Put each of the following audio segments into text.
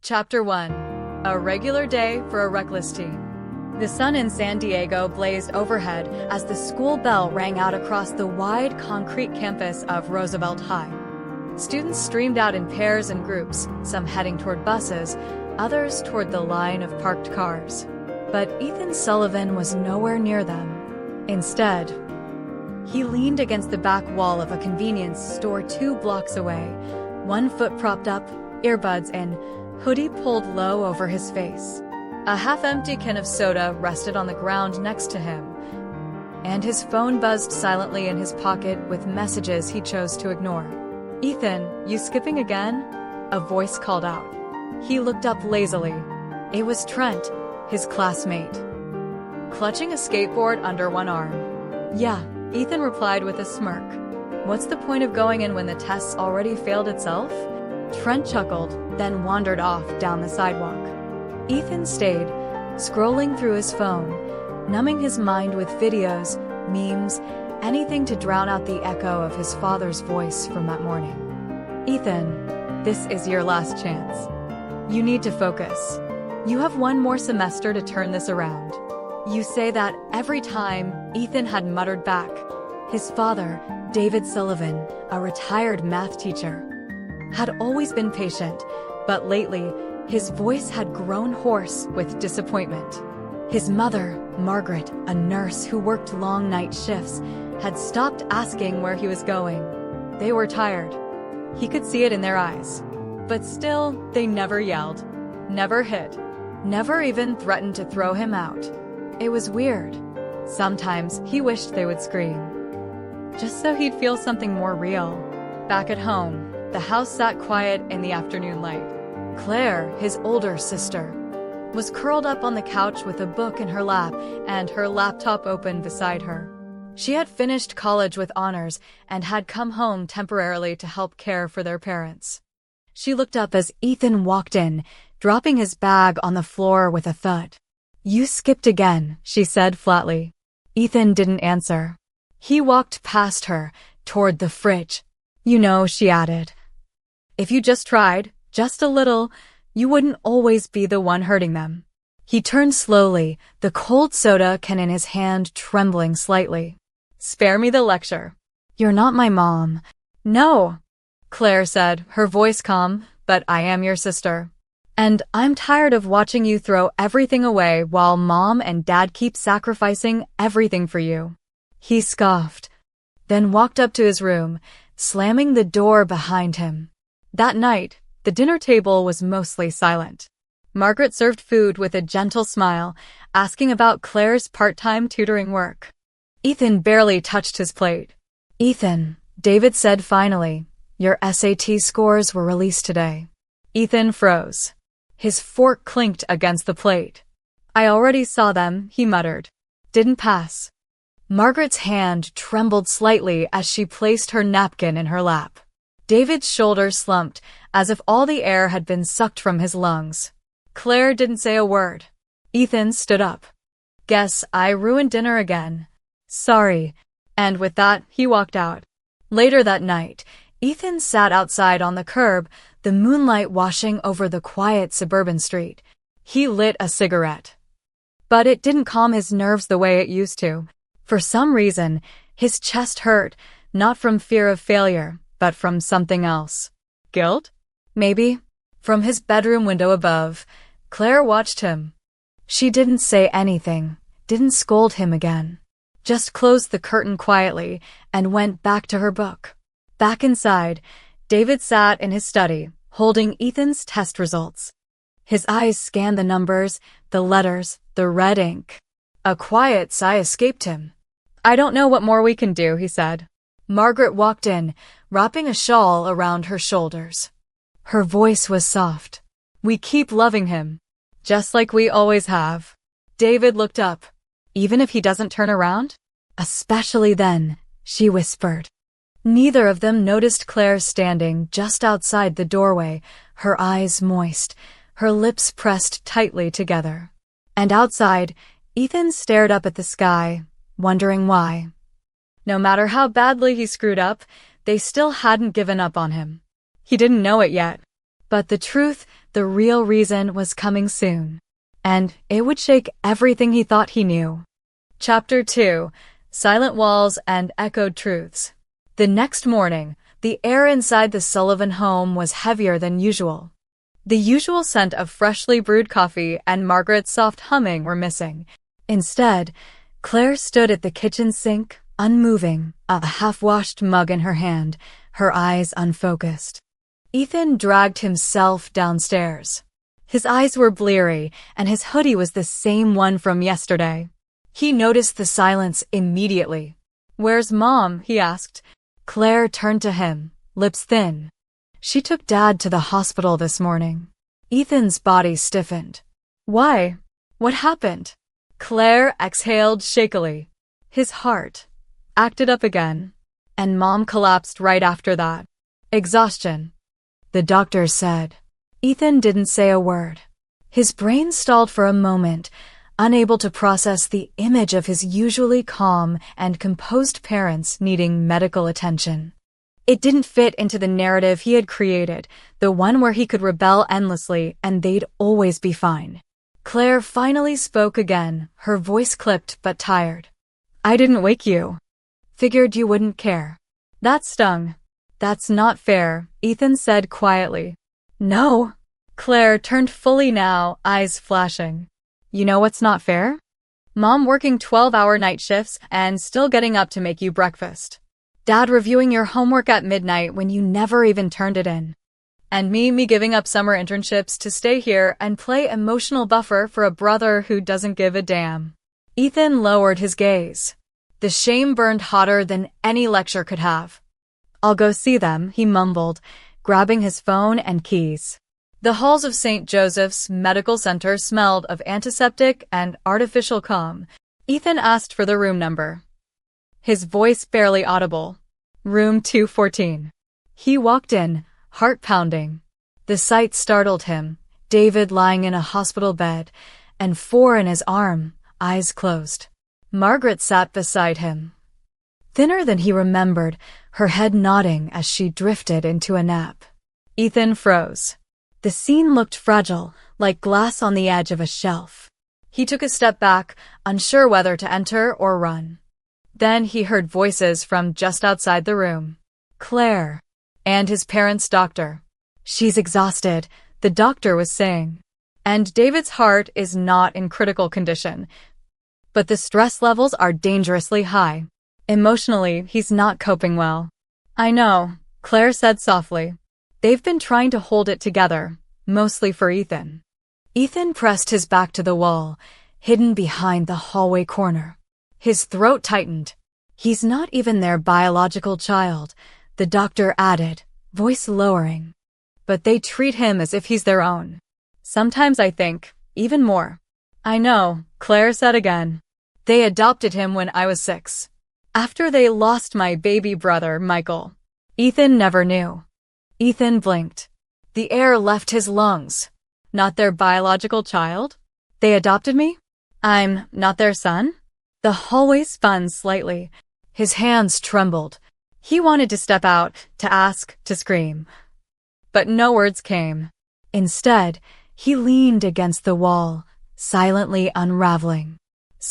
Chapter 1. A regular day for a reckless teen. The sun in San Diego blazed overhead as the school bell rang out across the wide concrete campus of Roosevelt High. Students streamed out in pairs and groups, some heading toward buses, others toward the line of parked cars. But Ethan Sullivan was nowhere near them. Instead, he leaned against the back wall of a convenience store 2 blocks away, one foot propped up, earbuds in, hoodie pulled low over his face. A half-empty can of soda rested on the ground next to him, and his phone buzzed silently in his pocket with messages he chose to ignore. "Ethan, you skipping again?" a voice called out. He looked up lazily. It was Trent, his classmate, clutching a skateboard under one arm. "Yeah," Ethan replied with a smirk. "What's the point of going in when the test's already failed itself?" Trent chuckled, then wandered off down the sidewalk. Ethan stayed, scrolling through his phone, numbing his mind with videos, memes, anything to drown out the echo of his father's voice from that morning. "Ethan, this is your last chance. You need to focus. You have one more semester to turn this around." "You say that every time," Ethan had muttered back. His father, David Sullivan, a retired math teacher, had always been patient, but lately, his voice had grown hoarse with disappointment. His mother, Margaret, a nurse who worked long night shifts, had stopped asking where he was going. They were tired. He could see it in their eyes. But still, they never yelled, never hit, never even threatened to throw him out. It was weird. Sometimes he wished they would scream, just so he'd feel something more real. Back at home, the house sat quiet in the afternoon light. Claire, his older sister, was curled up on the couch with a book in her lap and her laptop open beside her. She had finished college with honors and had come home temporarily to help care for their parents. She looked up as Ethan walked in, dropping his bag on the floor with a thud. "You skipped again," she said flatly. Ethan didn't answer. He walked past her, toward the fridge. "You know," she added, "if you just tried, just a little, you wouldn't always be the one hurting them." He turned slowly, the cold soda can in his hand trembling slightly. "Spare me the lecture. You're not my mom." "No," Claire said, her voice calm, "but I am your sister. And I'm tired of watching you throw everything away while mom and dad keep sacrificing everything for you." He scoffed, then walked up to his room, slamming the door behind him. That night, the dinner table was mostly silent. Margaret served food with a gentle smile, asking about Claire's part-time tutoring work. Ethan barely touched his plate. "Ethan," David said finally, "your SAT scores were released today." Ethan froze. His fork clinked against the plate. "I already saw them," he muttered. "Didn't pass." Margaret's hand trembled slightly as she placed her napkin in her lap. David's shoulders slumped, as if all the air had been sucked from his lungs. Claire didn't say a word. Ethan stood up. "Guess I ruined dinner again. Sorry." And with that, he walked out. Later that night, Ethan sat outside on the curb, the moonlight washing over the quiet suburban street. He lit a cigarette. But it didn't calm his nerves the way it used to. For some reason, his chest hurt, not from fear of failure, but from something else. Guilt? Maybe. From his bedroom window above, Claire watched him. She didn't say anything, didn't scold him again. Just closed the curtain quietly and went back to her book. Back inside, David sat in his study, holding Ethan's test results. His eyes scanned the numbers, the letters, the red ink. A quiet sigh escaped him. "I don't know what more we can do," he said. Margaret walked in, wrapping a shawl around her shoulders. Her voice was soft. "We keep loving him, just like we always have." David looked up. "Even if he doesn't turn around?" "Especially then," she whispered. Neither of them noticed Claire standing just outside the doorway, her eyes moist, her lips pressed tightly together. And outside, Ethan stared up at the sky, wondering why. No matter how badly he screwed up, they still hadn't given up on him. He didn't know it yet, But the truth, the real reason, was coming soon. And it would shake everything he thought he knew. Chapter 2. Silent Walls and Echoed Truths. The next morning, the air inside the Sullivan home was heavier than usual. The usual scent of freshly brewed coffee and Margaret's soft humming were missing. Instead, Claire stood at the kitchen sink, unmoving, a half-washed mug in her hand, her eyes unfocused. Ethan dragged himself downstairs. His eyes were bleary, and his hoodie was the same one from yesterday. He noticed the silence immediately. "Where's Mom?" he asked. Claire turned to him, lips thin. "She took Dad to the hospital this morning." Ethan's body stiffened. "Why? What happened?" Claire exhaled shakily. His heart acted up again, and Mom collapsed right after that. Exhaustion, the doctor said. Ethan didn't say a word. His brain stalled for a moment, unable to process the image of his usually calm and composed parents needing medical attention. It didn't fit into the narrative he had created, the one where he could rebel endlessly and they'd always be fine. Claire finally spoke again, her voice clipped but tired. "I didn't wake you. Figured you wouldn't care." That stung. "That's not fair," Ethan said quietly. "No." Claire turned fully now, eyes flashing. "You know what's not fair? Mom working 12-hour night shifts and still getting up to make you breakfast. Dad reviewing your homework at midnight when you never even turned it in. And me giving up summer internships to stay here and play emotional buffer for a brother who doesn't give a damn." Ethan lowered his gaze. The shame burned hotter than any lecture could have. "I'll go see them," he mumbled, grabbing his phone and keys. The halls of St. Joseph's Medical Center smelled of antiseptic and artificial calm. Ethan asked for the room number. His voice barely audible. "Room 214. He walked in, heart pounding. The sight startled him, David lying in a hospital bed, and 4 in his arm, eyes closed. Margaret sat beside him. Thinner than he remembered, her head nodding as she drifted into a nap. Ethan froze. The scene looked fragile, like glass on the edge of a shelf. He took a step back, unsure whether to enter or run. Then he heard voices from just outside the room. Claire. And his parents' doctor. "She's exhausted," the doctor was saying. "And David's heart is not in critical condition. But the stress levels are dangerously high. Emotionally, he's not coping well." "I know," Claire said softly. They've been trying to hold it together, mostly for Ethan. Ethan pressed his back to the wall, hidden behind the hallway corner. His throat tightened. "He's not even their biological child," the doctor added, voice lowering. "But they treat him as if he's their own. Sometimes I think, even more." "I know," Claire said again. "They adopted him when I was 6. After they lost my baby brother, Michael." Ethan never knew. Ethan blinked. The air left his lungs. "Not their biological child? They adopted me? I'm not their son?" The hallway spun slightly. His hands trembled. He wanted to step out, to ask, to scream. But no words came. Instead, he leaned against the wall, silently unraveling.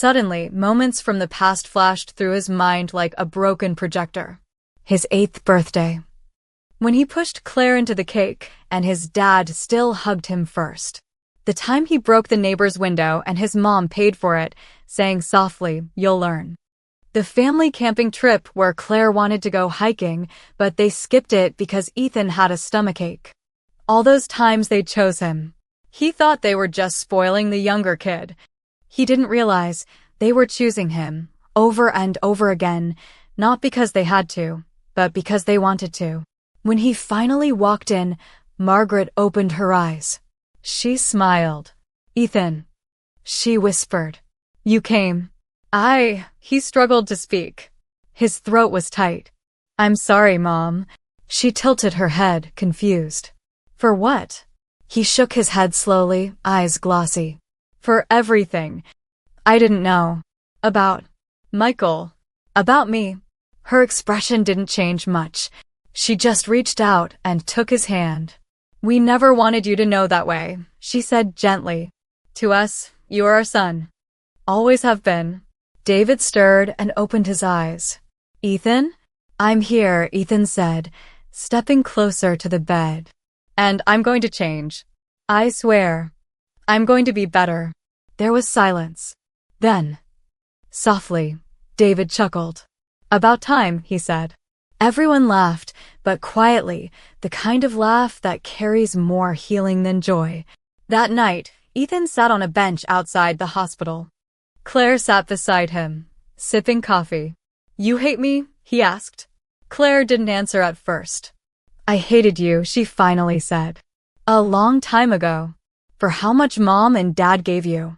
Suddenly, moments from the past flashed through his mind like a broken projector. His 8th birthday. When he pushed Claire into the cake, and his dad still hugged him first. The time he broke the neighbor's window and his mom paid for it, saying softly, "You'll learn." The family camping trip where Claire wanted to go hiking, but they skipped it because Ethan had a stomachache. All those times they chose him. He thought they were just spoiling the younger kid. He didn't realize they were choosing him, over and over again, not because they had to, but because they wanted to. When he finally walked in, Margaret opened her eyes. She smiled. "Ethan," she whispered. "You came." He struggled to speak. His throat was tight. "I'm sorry, Mom." She tilted her head, confused. "For what?" He shook his head slowly, eyes glossy. "For everything. I didn't know. About Michael. About me." Her expression didn't change much. She just reached out and took his hand. We never wanted you to know that way, she said gently. To us, you are our son. Always have been. David stirred and opened his eyes. Ethan? I'm here, Ethan said, stepping closer to the bed. And I'm going to change. I swear. I'm going to be better. There was silence. Then, softly, David chuckled. About time, he said. Everyone laughed, but quietly, the kind of laugh that carries more healing than joy. That night, Ethan sat on a bench outside the hospital. Claire sat beside him, sipping coffee. You hate me? He asked. Claire didn't answer at first. I hated you, she finally said. A long time ago. For how much Mom and Dad gave you.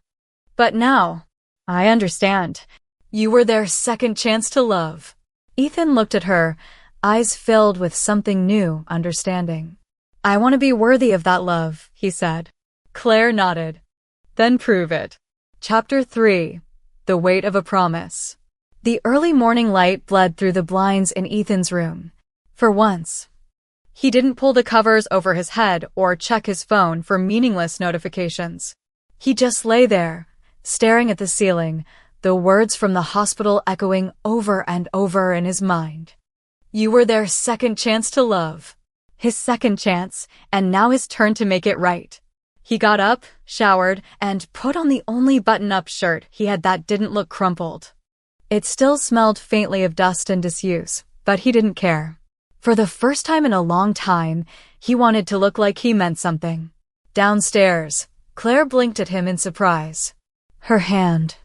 But now, I understand. You were their second chance to love. Ethan looked at her, eyes filled with something new, understanding. I want to be worthy of that love, he said. Claire nodded. Then prove it. Chapter 3. The Weight of a Promise. The early morning light bled through the blinds in Ethan's room. For once, he didn't pull the covers over his head or check his phone for meaningless notifications. He just lay there, staring at the ceiling, the words from the hospital echoing over and over in his mind. You were their second chance to love. His second chance, and now his turn to make it right. He got up, showered, and put on the only button-up shirt he had that didn't look crumpled. It still smelled faintly of dust and disuse, but he didn't care. For the first time in a long time, he wanted to look like he meant something. Downstairs, Claire blinked at him in surprise. Her hand,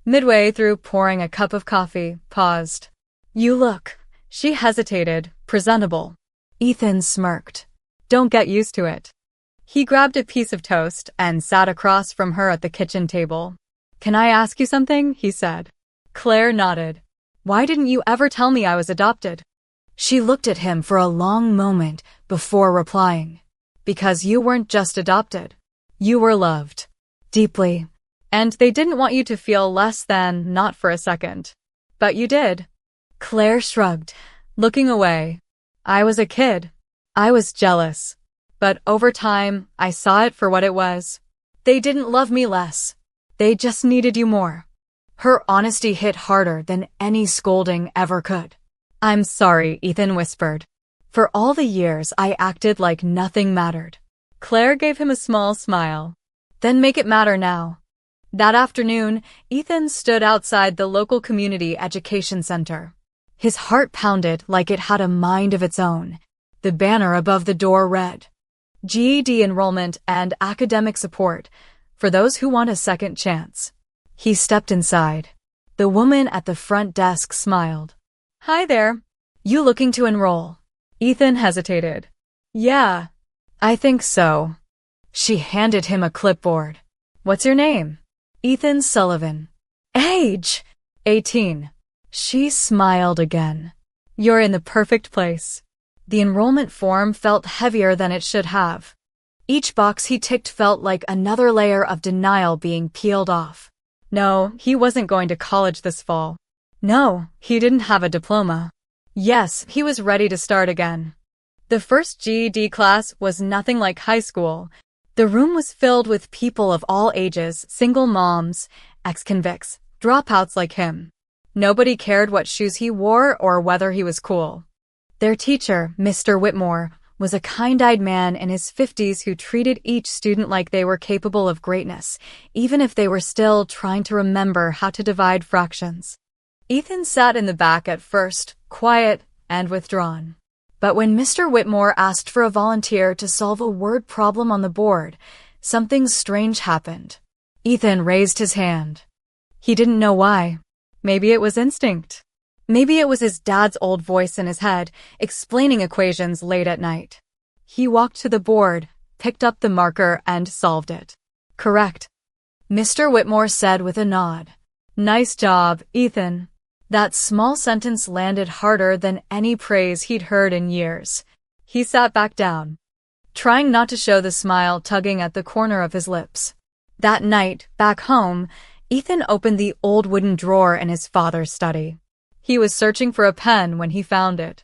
midway through pouring a cup of coffee, paused. You look. She hesitated, presentable. Ethan smirked. Don't get used to it. He grabbed a piece of toast and sat across from her at the kitchen table. Can I ask you something? He said. Claire nodded. Why didn't you ever tell me I was adopted? She looked at him for a long moment before replying. Because you weren't just adopted. You were loved. Deeply. And they didn't want you to feel less than, not for a second. But you did. Claire shrugged, looking away. I was a kid. I was jealous. But over time, I saw it for what it was. They didn't love me less. They just needed you more. Her honesty hit harder than any scolding ever could. I'm sorry, Ethan whispered. For all the years I acted like nothing mattered. Claire gave him a small smile. Then make it matter now. That afternoon, Ethan stood outside the local community education center. His heart pounded like it had a mind of its own. The banner above the door read, GED enrollment and academic support for those who want a second chance. He stepped inside. The woman at the front desk smiled. Hi there. You looking to enroll? Ethan hesitated. Yeah, I think so. She handed him a clipboard. What's your name? Ethan Sullivan. Age? 18. She smiled again. You're in the perfect place. The enrollment form felt heavier than it should have. Each box he ticked felt like another layer of denial being peeled off. No, he wasn't going to college this fall. No, he didn't have a diploma. Yes, he was ready to start again. The first GED class was nothing like high school. The room was filled with people of all ages, single moms, ex-convicts, dropouts like him. Nobody cared what shoes he wore or whether he was cool. Their teacher, Mr. Whitmore, was a kind-eyed man in his 50s who treated each student like they were capable of greatness, even if they were still trying to remember how to divide fractions. Ethan sat in the back at first, quiet and withdrawn. But when Mr. Whitmore asked for a volunteer to solve a word problem on the board, something strange happened. Ethan raised his hand. He didn't know why. Maybe it was instinct. Maybe it was his dad's old voice in his head, explaining equations late at night. He walked to the board, picked up the marker, and solved it. Correct. Mr. Whitmore said with a nod. Nice job, Ethan. That small sentence landed harder than any praise he'd heard in years. He sat back down, trying not to show the smile tugging at the corner of his lips. That night, back home, Ethan opened the old wooden drawer in his father's study. He was searching for a pen when he found it.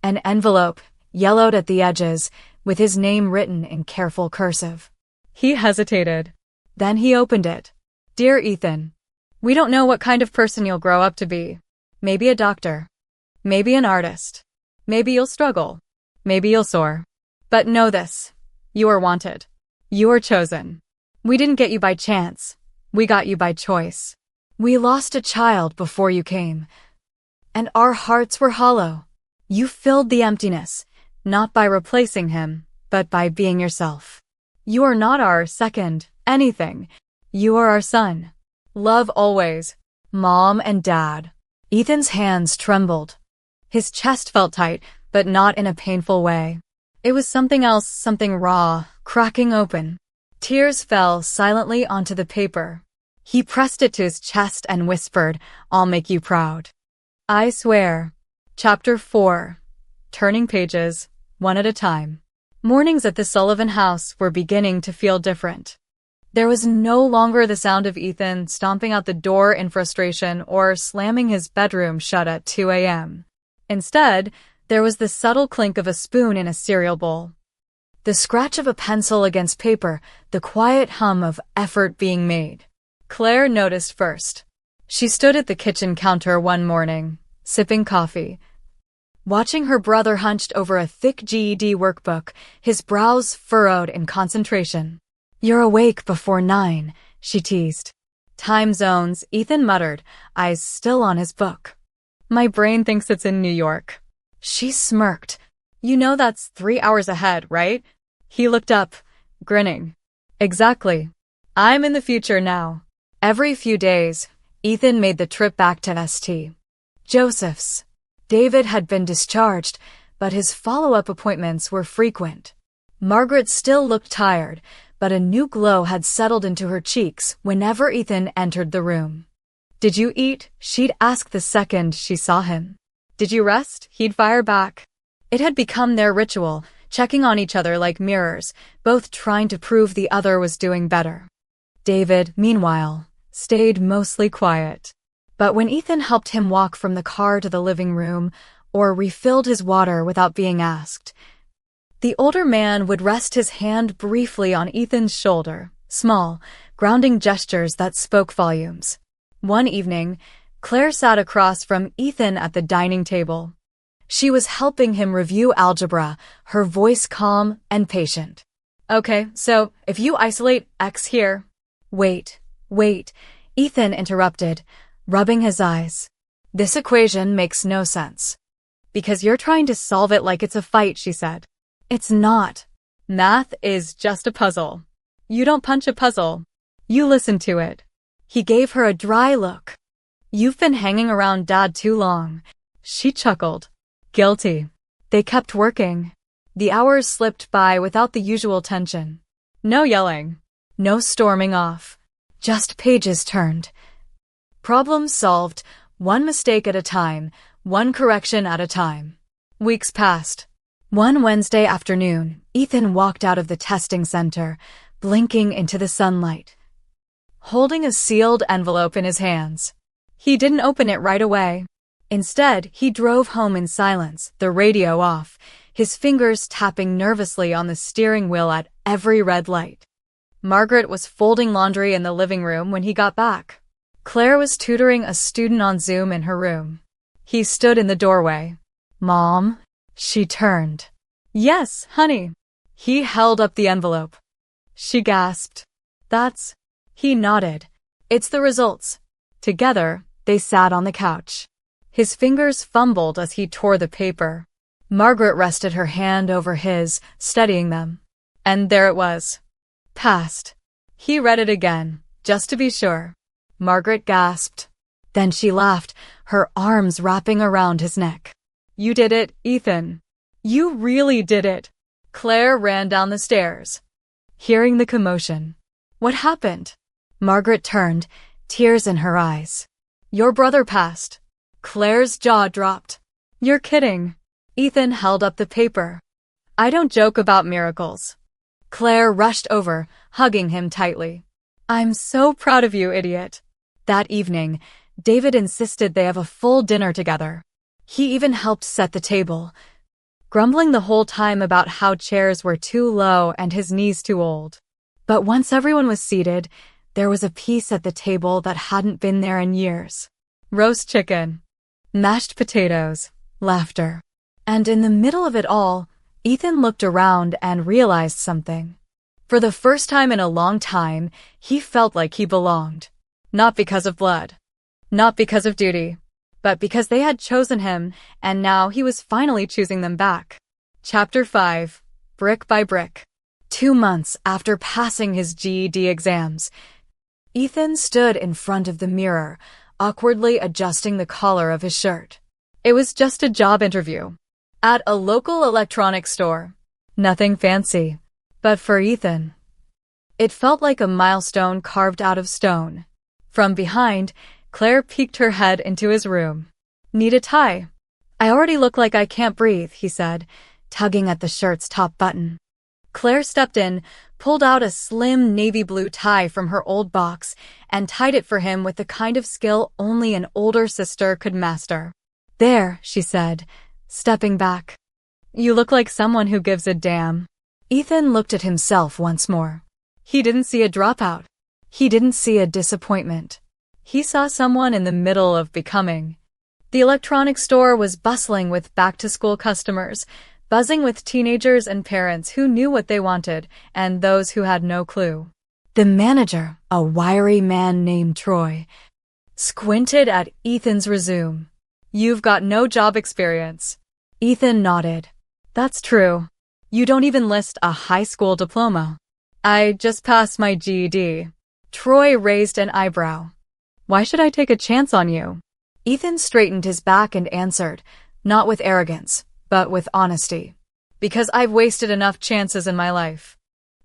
An envelope, yellowed at the edges, with his name written in careful cursive. He hesitated. Then he opened it. Dear Ethan, we don't know what kind of person you'll grow up to be. Maybe a doctor. Maybe an artist. Maybe you'll struggle. Maybe you'll soar. But know this. You are wanted. You are chosen. We didn't get you by chance. We got you by choice. We lost a child before you came. And our hearts were hollow. You filled the emptiness, not by replacing him, but by being yourself. You are not our second anything. You are our son. Love always. Mom and Dad. Ethan's hands trembled. His chest felt tight, but not in a painful way. It was something else, something raw, cracking open. Tears fell silently onto the paper. He pressed it to his chest and whispered, I'll make you proud. I swear. Chapter 4. Turning pages, one at a time. Mornings at the Sullivan house were beginning to feel different. There was no longer the sound of Ethan stomping out the door in frustration or slamming his bedroom shut at 2 a.m. Instead, there was the subtle clink of a spoon in a cereal bowl. The scratch of a pencil against paper, the quiet hum of effort being made. Claire noticed first. She stood at the kitchen counter one morning, sipping coffee, watching her brother hunched over a thick GED workbook, his brows furrowed in concentration. You're awake before 9, she teased. Time zones, Ethan muttered, eyes still on his book. My brain thinks it's in New York. She smirked. You know that's 3 hours ahead, right? He looked up, grinning. Exactly. I'm in the future now. Every few days, Ethan made the trip back to St. Joseph's. David had been discharged, but his follow-up appointments were frequent. Margaret still looked tired, but a new glow had settled into her cheeks whenever Ethan entered the room. Did you eat? She'd ask the second she saw him. Did you rest? He'd fire back. It had become their ritual, checking on each other like mirrors, both trying to prove the other was doing better. David, meanwhile, stayed mostly quiet. But when Ethan helped him walk from the car to the living room, or refilled his water without being asked, the older man would rest his hand briefly on Ethan's shoulder, small, grounding gestures that spoke volumes. One evening, Claire sat across from Ethan at the dining table. She was helping him review algebra, her voice calm and patient. Okay, so if you isolate X here... Wait, Ethan interrupted, rubbing his eyes. This equation makes no sense. Because you're trying to solve it like it's a fight, she said. It's not. Math is just a puzzle. You don't punch a puzzle. You listen to it. He gave her a dry look. You've been hanging around Dad too long. She chuckled. Guilty. They kept working. The hours slipped by without the usual tension. No yelling. No storming off. Just pages turned. Problems solved, one mistake at a time, one correction at a time. Weeks passed. One Wednesday afternoon, Ethan walked out of the testing center, blinking into the sunlight, holding a sealed envelope in his hands. He didn't open it right away. Instead, he drove home in silence, the radio off, his fingers tapping nervously on the steering wheel at every red light. Margaret was folding laundry in the living room when he got back. Claire was tutoring a student on Zoom in her room. He stood in the doorway. Mom? She turned. Yes, honey. He held up the envelope. She gasped. That's... He nodded. It's the results. Together, they sat on the couch. His fingers fumbled as he tore the paper. Margaret rested her hand over his, studying them. And there it was. Passed. He read it again, just to be sure. Margaret gasped. Then she laughed, her arms wrapping around his neck. You did it, Ethan. You really did it. Claire ran down the stairs, hearing the commotion. What happened? Margaret turned, tears in her eyes. Your brother passed. Claire's jaw dropped. You're kidding. Ethan held up the paper. I don't joke about miracles. Claire rushed over, hugging him tightly. I'm so proud of you, idiot. That evening, David insisted they have a full dinner together. He even helped set the table. grumbling the whole time about how chairs were too low and his knees too old. But once everyone was seated, there was a piece at the table that hadn't been there in years. Roast chicken, mashed potatoes, laughter. And in the middle of it all, Ethan looked around and realized something. For the first time in a long time, he felt like he belonged. Not because of blood. Not because of duty. But because they had chosen him, and now he was finally choosing them back. Chapter 5. Brick by Brick. 2 months after passing his GED exams, Ethan stood in front of the mirror, awkwardly adjusting the collar of his shirt. It was just a job interview. At a local electronics store. Nothing fancy. But for Ethan, it felt like a milestone carved out of stone. From behind, Claire peeked her head into his room. Need a tie? I already look like I can't breathe, he said, tugging at the shirt's top button. Claire stepped in, pulled out a slim navy blue tie from her old box, and tied it for him with the kind of skill only an older sister could master. There, she said, stepping back. You look like someone who gives a damn. Ethan looked at himself once more. He didn't see a dropout. He didn't see a disappointment. He saw someone in the middle of becoming. The electronics store was bustling with back-to-school customers, buzzing with teenagers and parents who knew what they wanted, and those who had no clue. The manager, a wiry man named Troy, squinted at Ethan's resume. You've got no job experience. Ethan nodded. That's true. You don't even list a high school diploma. I just passed my GED. Troy raised an eyebrow. Why should I take a chance on you? Ethan straightened his back and answered, not with arrogance, but with honesty. Because I've wasted enough chances in my life.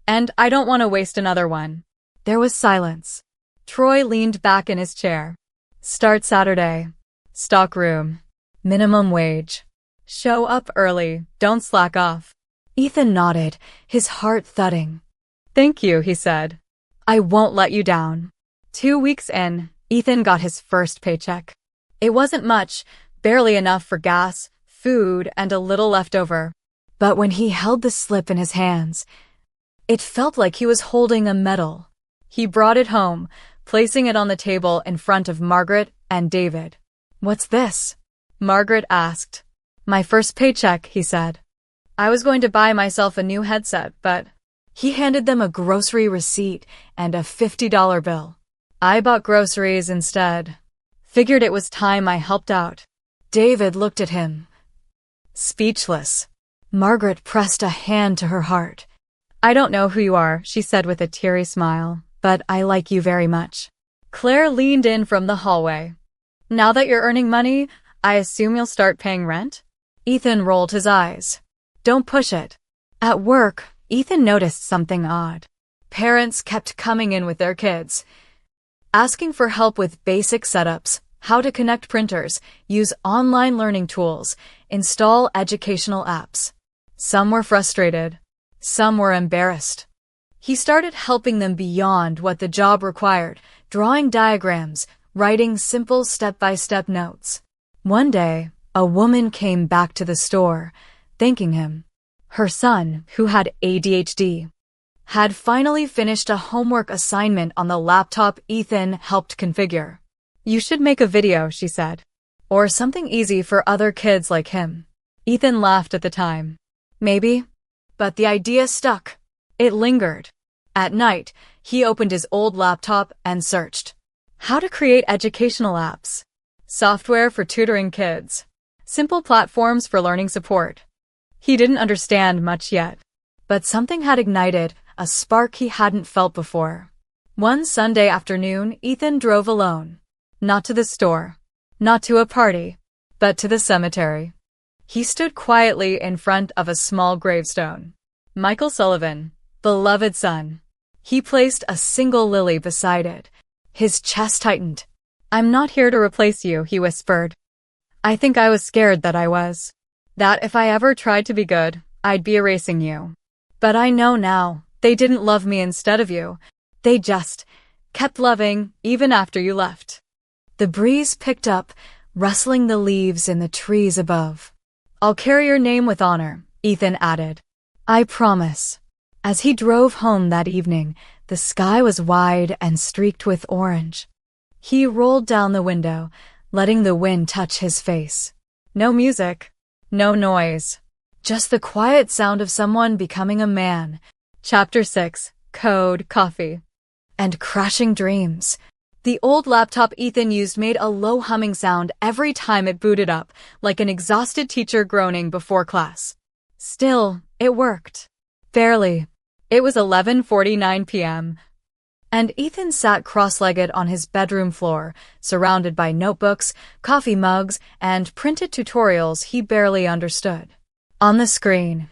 And I don't want to waste another one. There was silence. Troy leaned back in his chair. Start Saturday. Stock room. Minimum wage. Show up early. Don't slack off. Ethan nodded, his heart thudding. Thank you, he said. I won't let you down. 2 weeks in, Ethan got his first paycheck. It wasn't much, barely enough for gas, food, and a little left over. But when he held the slip in his hands, it felt like he was holding a medal. He brought it home, placing it on the table in front of Margaret and David. What's this? Margaret asked. My first paycheck, he said. I was going to buy myself a new headset, but he handed them a grocery receipt and a $50 bill. I bought groceries instead. Figured it was time I helped out. David looked at him, speechless. Margaret pressed a hand to her heart. I don't know who you are, she said with a teary smile, but I like you very much. Claire leaned in from the hallway. Now that you're earning money, I assume you'll start paying rent? Ethan rolled his eyes. Don't push it. At work, Ethan noticed something odd. Parents kept coming in with their kids, asking for help with basic setups, how to connect printers, use online learning tools, install educational apps. Some were frustrated. Some were embarrassed. He started helping them beyond what the job required, drawing diagrams, writing simple step-by-step notes. One day, a woman came back to the store, thanking him. Her son, who had ADHD, had finally finished a homework assignment on the laptop Ethan helped configure. You should make a video, she said. Or something easy for other kids like him. Ethan laughed at the time. Maybe. But the idea stuck. It lingered. At night, he opened his old laptop and searched. How to create educational apps. Software for tutoring kids. Simple platforms for learning support. He didn't understand much yet. But something had ignited, a spark he hadn't felt before. One Sunday afternoon, Ethan drove alone. Not to the store. Not to a party. But to the cemetery. He stood quietly in front of a small gravestone. Michael Sullivan, beloved son. He placed a single lily beside it. His chest tightened. I'm not here to replace you, he whispered. I think I was scared that I was. That if I ever tried to be good, I'd be erasing you. But I know now, they didn't love me instead of you. They just kept loving even after you left. The breeze picked up, rustling the leaves in the trees above. I'll carry your name with honor, Ethan added. I promise. As he drove home that evening, the sky was wide and streaked with orange. He rolled down the window, letting the wind touch his face. No music, no noise, just the quiet sound of someone becoming a man. Chapter 6, Code, Coffee, and Crashing Dreams. The old laptop Ethan used made a low humming sound every time it booted up, like an exhausted teacher groaning before class. Still, it worked. Barely. It was 11:49 p.m., and Ethan sat cross-legged on his bedroom floor, surrounded by notebooks, coffee mugs, and printed tutorials he barely understood. On the screen,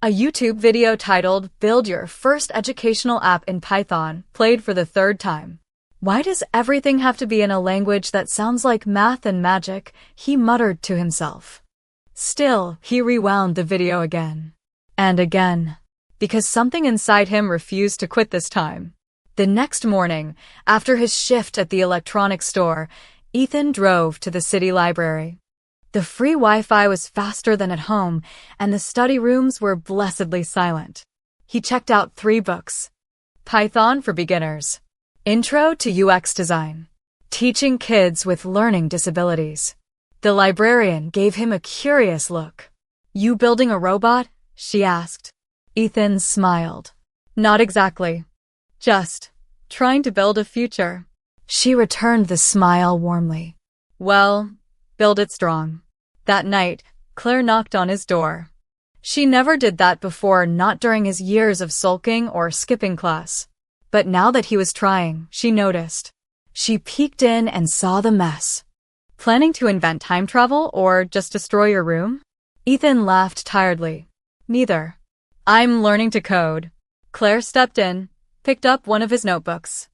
a YouTube video titled "Build Your First Educational App in Python" played for the third time. Why does everything have to be in a language that sounds like math and magic? He muttered to himself. Still, he rewound the video again and again, because something inside him refused to quit this time. The next morning, after his shift at the electronics store, Ethan drove to the city library. The free Wi-Fi was faster than at home, and the study rooms were blessedly silent. He checked out 3 books. Python for Beginners, Intro to UX Design, Teaching Kids with Learning Disabilities. The librarian gave him a curious look. You building a robot? She asked. Ethan smiled. Not exactly. Just trying to build a future. She returned the smile warmly. Well, build it strong. That night, Claire knocked on his door. She never did that before, not during his years of sulking or skipping class. But now that he was trying, she noticed. She peeked in and saw the mess. Planning to invent time travel or just destroy your room? Ethan laughed tiredly. Neither. I'm learning to code. Claire stepped in, picked up one of his notebooks.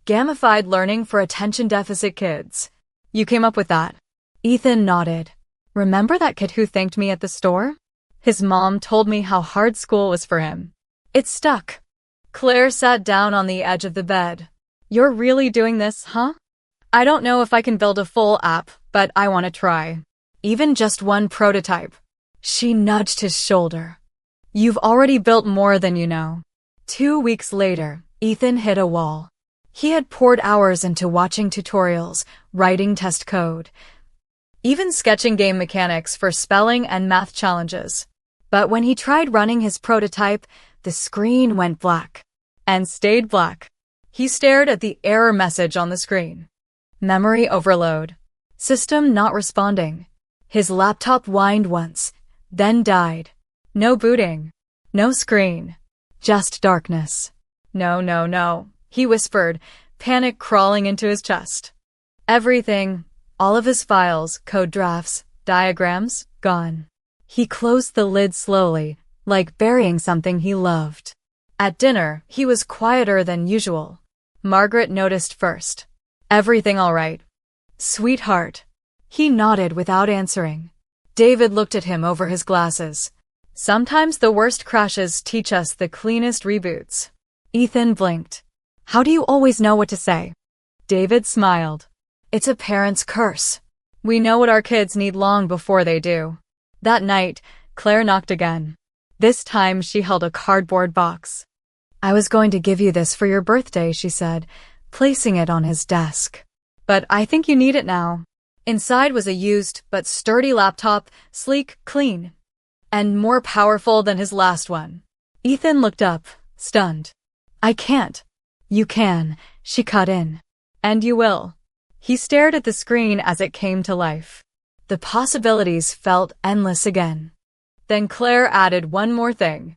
Gamified learning for attention deficit kids. You came up with that? Ethan nodded. Remember that kid who thanked me at the store? His mom told me how hard school was for him. It stuck. Claire sat down on the edge of the bed. You're really doing this, huh? I don't know if I can build a full app, but I want to try. Even just one prototype. She nudged his shoulder. You've already built more than you know. 2 weeks later, Ethan hit a wall. He had poured hours into watching tutorials, writing test code, even sketching game mechanics for spelling and math challenges. But when he tried running his prototype, the screen went black. And stayed black. He stared at the error message on the screen. Memory overload. System not responding. His laptop whined once, then died. No booting. No screen. Just darkness. No, no, no, he whispered, panic crawling into his chest. Everything, all of his files, code drafts, diagrams, gone. He closed the lid slowly, like burying something he loved. At dinner, he was quieter than usual. Margaret noticed first. Everything all right? Sweetheart. He nodded without answering. David looked at him over his glasses. Sometimes the worst crashes teach us the cleanest reboots. Ethan blinked. How do you always know what to say? David smiled. It's a parent's curse. We know what our kids need long before they do. That night, Claire knocked again. This time she held a cardboard box. I was going to give you this for your birthday, she said, placing it on his desk. But I think you need it now. Inside was a used but sturdy laptop, sleek, clean, and more powerful than his last one. Ethan looked up, stunned. I can't. You can, she cut in. And you will. He stared at the screen as it came to life. The possibilities felt endless again. Then Claire added one more thing.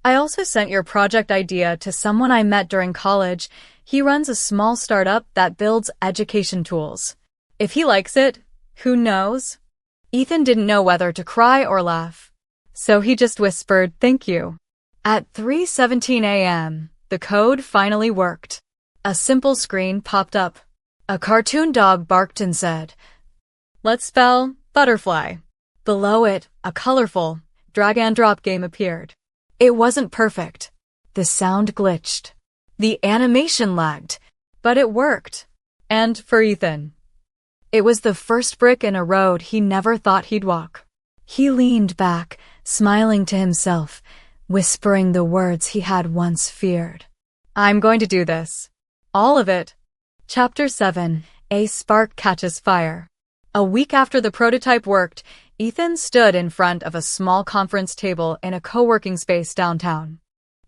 I also sent your project idea to someone I met during college. He runs a small startup that builds education tools. If he likes it, who knows? Ethan didn't know whether to cry or laugh. So he just whispered, thank you. At 3:17 a.m., the code finally worked. A simple screen popped up. A cartoon dog barked and said, let's spell butterfly. Below it, a colorful drag-and-drop game appeared. It wasn't perfect. The sound glitched. The animation lagged. But it worked. And for Ethan, it was the first brick in a road he never thought he'd walk. He leaned back, smiling to himself, whispering the words he had once feared. I'm going to do this. All of it. Chapter 7. A Spark Catches Fire. A week after the prototype worked, Ethan stood in front of a small conference table in a co-working space downtown.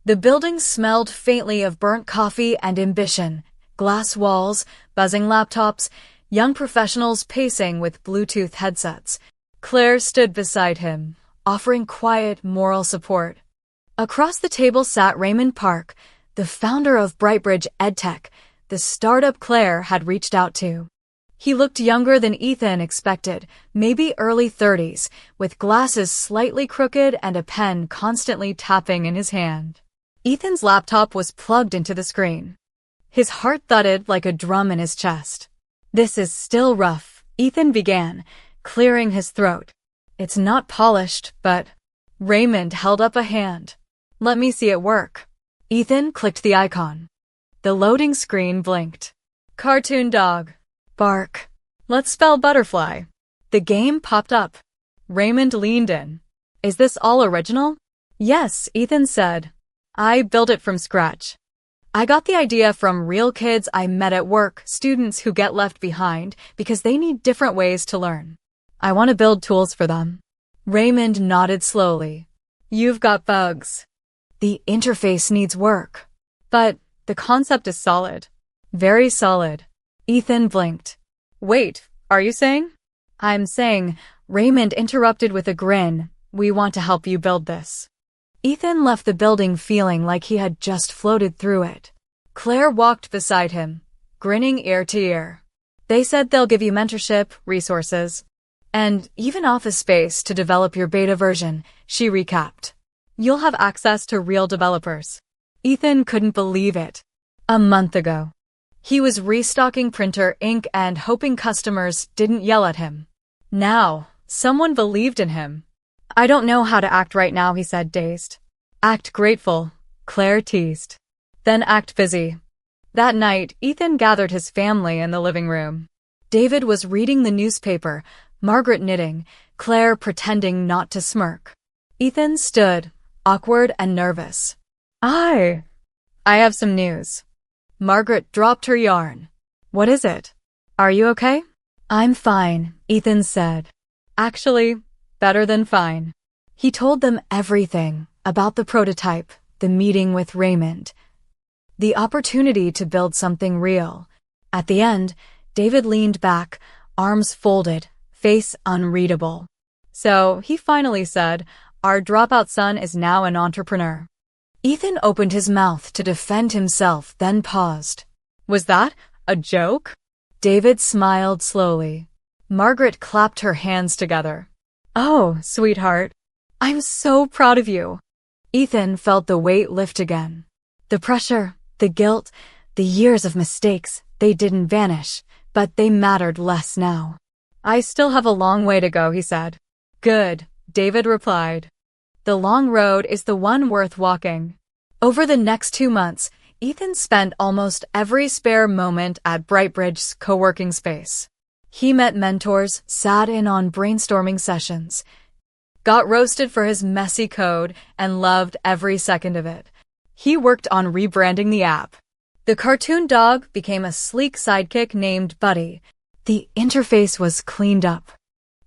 The building smelled faintly of burnt coffee and ambition, glass walls, buzzing laptops, young professionals pacing with Bluetooth headsets. Claire stood beside him, offering quiet moral support. Across the table sat Raymond Park, the founder of Brightbridge EdTech, the startup Claire had reached out to. He looked younger than Ethan expected, maybe early 30s, with glasses slightly crooked and a pen constantly tapping in his hand. Ethan's laptop was plugged into the screen. His heart thudded like a drum in his chest. This is still rough, Ethan began, clearing his throat. It's not polished, but... Raymond held up a hand. Let me see it work. Ethan clicked the icon. The loading screen blinked. Cartoon dog. Bark. Let's spell butterfly. The game popped up. Raymond leaned in. Is this all original? Yes, Ethan said. I built it from scratch. I got the idea from real kids I met at work, students who get left behind because they need different ways to learn. I want to build tools for them. Raymond nodded slowly. You've got bugs. The interface needs work. But the concept is solid. Very solid. Ethan blinked. Wait, are you saying? I'm saying, Raymond interrupted with a grin, we want to help you build this. Ethan left the building feeling like he had just floated through it. Claire walked beside him, grinning ear to ear. They said they'll give you mentorship, resources, and even office space to develop your beta version, she recapped. You'll have access to real developers. Ethan couldn't believe it. A month ago, he was restocking printer ink and hoping customers didn't yell at him. Now, someone believed in him. I don't know how to act right now, he said, dazed. Act grateful, Claire teased. Then act busy. That night, Ethan gathered his family in the living room. David was reading the newspaper, Margaret knitting, Claire pretending not to smirk. Ethan stood, awkward and nervous. I have some news. Margaret dropped her yarn. What is it? Are you okay? I'm fine, Ethan said. Actually, better than fine. He told them everything about the prototype, the meeting with Raymond, the opportunity to build something real. At the end, David leaned back, arms folded, face unreadable. So he finally said, our dropout son is now an entrepreneur. Ethan opened his mouth to defend himself, then paused. Was that a joke? David smiled slowly. Margaret clapped her hands together. Oh, sweetheart. I'm so proud of you. Ethan felt the weight lift again. The pressure, the guilt, the years of mistakes, they didn't vanish, but they mattered less now. I still have a long way to go, he said. Good, David replied. The long road is the one worth walking. Over the next 2 months, Ethan spent almost every spare moment at Brightbridge's co-working space. He met mentors, sat in on brainstorming sessions, got roasted for his messy code, and loved every second of it. He worked on rebranding the app. The cartoon dog became a sleek sidekick named Buddy. The interface was cleaned up.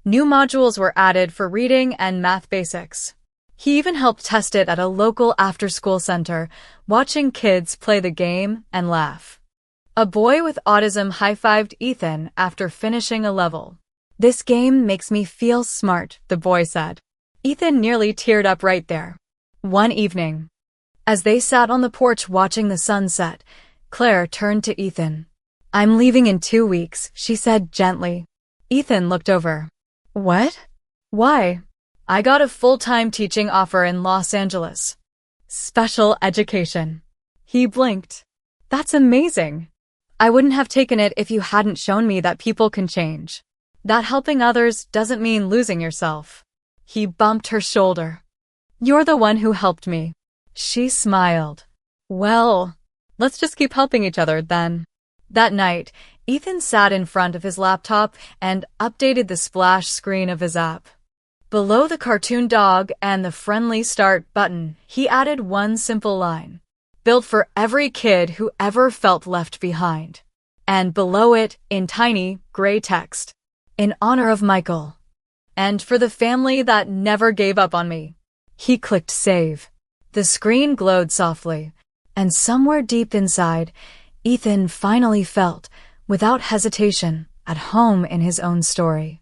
New modules were added for reading and math basics. He even helped test it at a local after-school center, watching kids play the game and laugh. A boy with autism high-fived Ethan after finishing a level. This game makes me feel smart, the boy said. Ethan nearly teared up right there. One evening, as they sat on the porch watching the sunset, Claire turned to Ethan. I'm leaving in 2 weeks, she said gently. Ethan looked over. What? Why? I got a full-time teaching offer in Los Angeles. Special education. He blinked. That's amazing. I wouldn't have taken it if you hadn't shown me that people can change. That helping others doesn't mean losing yourself. He bumped her shoulder. You're the one who helped me. She smiled. Well, let's just keep helping each other then. That night, Ethan sat in front of his laptop and updated the splash screen of his app. Below the cartoon dog and the friendly start button, he added one simple line. Built for every kid who ever felt left behind. And below it, in tiny, gray text, in honor of Michael. And for the family that never gave up on me. He clicked save. The screen glowed softly, and somewhere deep inside, Ethan finally felt, without hesitation, at home in his own story.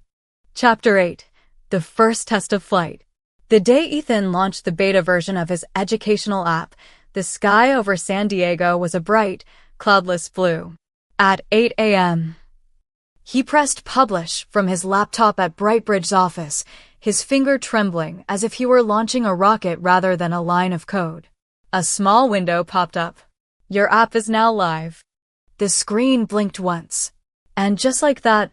Chapter 8. The First Test of Flight. The day Ethan launched the beta version of his educational app, the sky over San Diego was a bright, cloudless blue. At 8 a.m., he pressed publish from his laptop at Brightbridge's office, his finger trembling as if he were launching a rocket rather than a line of code. A small window popped up. Your app is now live. The screen blinked once. And just like that,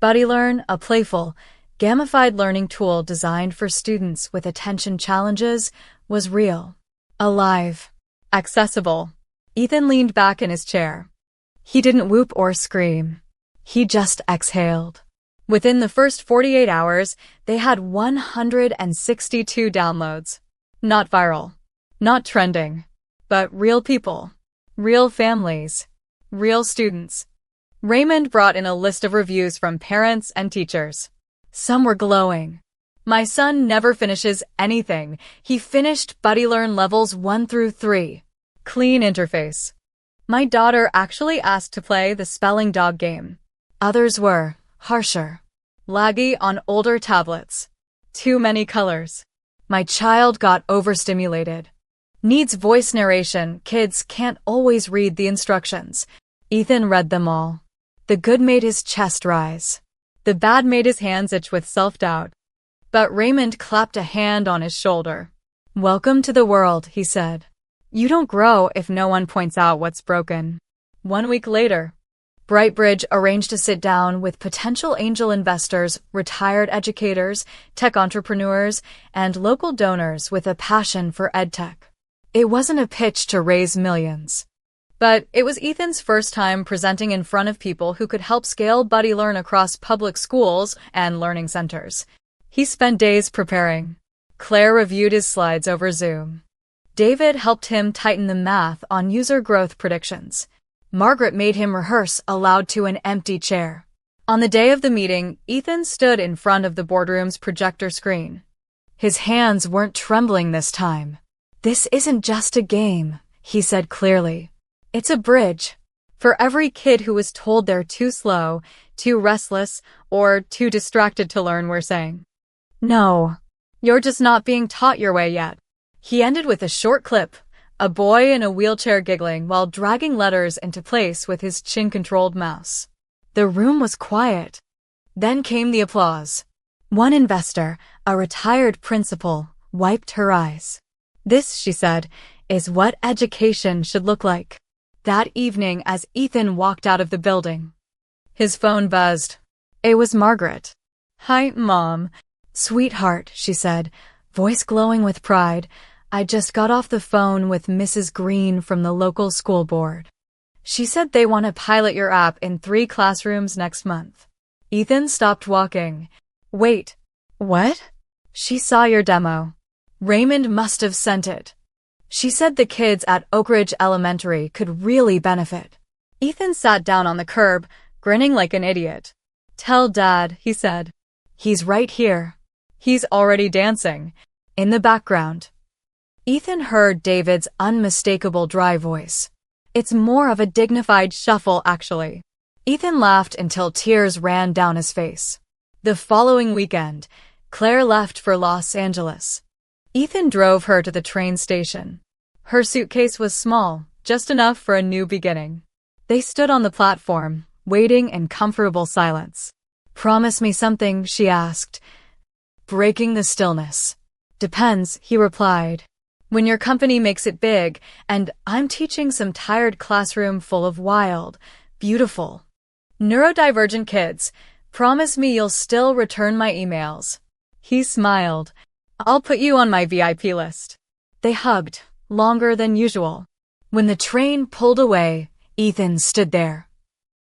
BuddyLearn, a playful, gamified learning tool designed for students with attention challenges, was real. Alive. Accessible. Ethan leaned back in his chair. He didn't whoop or scream. He just exhaled. Within the first 48 hours, they had 162 downloads. Not viral. Not trending. But real people. Real families. Real students. Raymond brought in a list of reviews from parents and teachers. Some were glowing. My son never finishes anything. He finished BuddyLearn levels 1 through 3. Clean interface. My daughter actually asked to play the spelling dog game. Others were harsher. Laggy on older tablets. Too many colors. My child got overstimulated. Needs voice narration. Kids can't always read the instructions. Ethan read them all. The good made his chest rise. The bad made his hands itch with self-doubt. But Raymond clapped a hand on his shoulder. Welcome to the world, he said. You don't grow if no one points out what's broken. 1 week later, Brightbridge arranged to sit down with potential angel investors, retired educators, tech entrepreneurs, and local donors with a passion for edtech. It wasn't a pitch to raise millions. But it was Ethan's first time presenting in front of people who could help scale BuddyLearn across public schools and learning centers. He spent days preparing. Claire reviewed his slides over Zoom. David helped him tighten the math on user growth predictions. Margaret made him rehearse aloud to an empty chair. On the day of the meeting, Ethan stood in front of the boardroom's projector screen. His hands weren't trembling this time. This isn't just a game, he said clearly. It's a bridge. For every kid who was told they're too slow, too restless, or too distracted to learn, we're saying, no, you're just not being taught your way yet. He ended with a short clip, a boy in a wheelchair giggling while dragging letters into place with his chin-controlled mouse. The room was quiet. Then came the applause. One investor, a retired principal, wiped her eyes. This, she said, is what education should look like. That evening as Ethan walked out of the building, his phone buzzed. It was Margaret. Hi, Mom. Sweetheart, she said, voice glowing with pride. I just got off the phone with Mrs. Green from the local school board. She said they want to pilot your app in 3 classrooms next month. Ethan stopped walking. Wait, what? She saw your demo. Raymond must have sent it. She said the kids at Oak Ridge Elementary could really benefit. Ethan sat down on the curb, grinning like an idiot. Tell Dad, he said. He's right here. He's already dancing. In the background. Ethan heard David's unmistakable dry voice. It's more of a dignified shuffle, actually. Ethan laughed until tears ran down his face. The following weekend, Claire left for Los Angeles. Ethan drove her to the train station. Her suitcase was small, just enough for a new beginning. They stood on the platform, waiting in comfortable silence. Promise me something, she asked, breaking the stillness. Depends, he replied. When your company makes it big, and I'm teaching some tired classroom full of wild, beautiful, neurodivergent kids, promise me you'll still return my emails. He smiled. I'll put you on my VIP list. They hugged, longer than usual. When the train pulled away, Ethan stood there,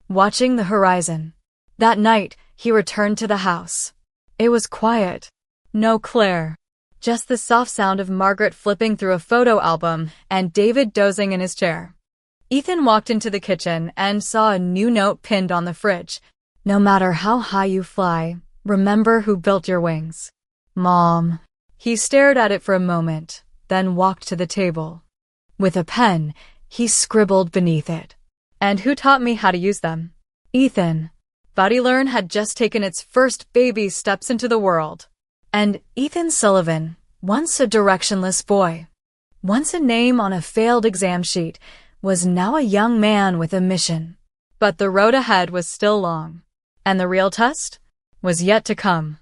watching the horizon. That night, he returned to the house. It was quiet. No Claire. Just the soft sound of Margaret flipping through a photo album and David dozing in his chair. Ethan walked into the kitchen and saw a new note pinned on the fridge. No matter how high you fly, remember who built your wings. Mom. He stared at it for a moment, then walked to the table. With a pen, he scribbled beneath it. And who taught me how to use them? Ethan. BuddyLearn had just taken its first baby steps into the world. And Ethan Sullivan, once a directionless boy, once a name on a failed exam sheet, was now a young man with a mission. But the road ahead was still long. And the real test was yet to come.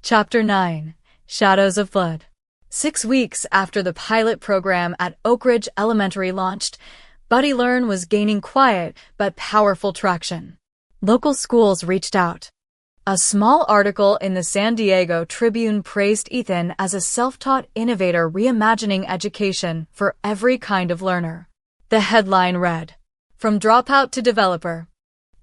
Chapter 9. Shadows of Blood. 6 weeks after the pilot program at Oak Ridge Elementary launched, BuddyLearn was gaining quiet but powerful traction. Local schools reached out. A small article in the San Diego Tribune praised Ethan as a self-taught innovator reimagining education for every kind of learner. The headline read, "From dropout to developer.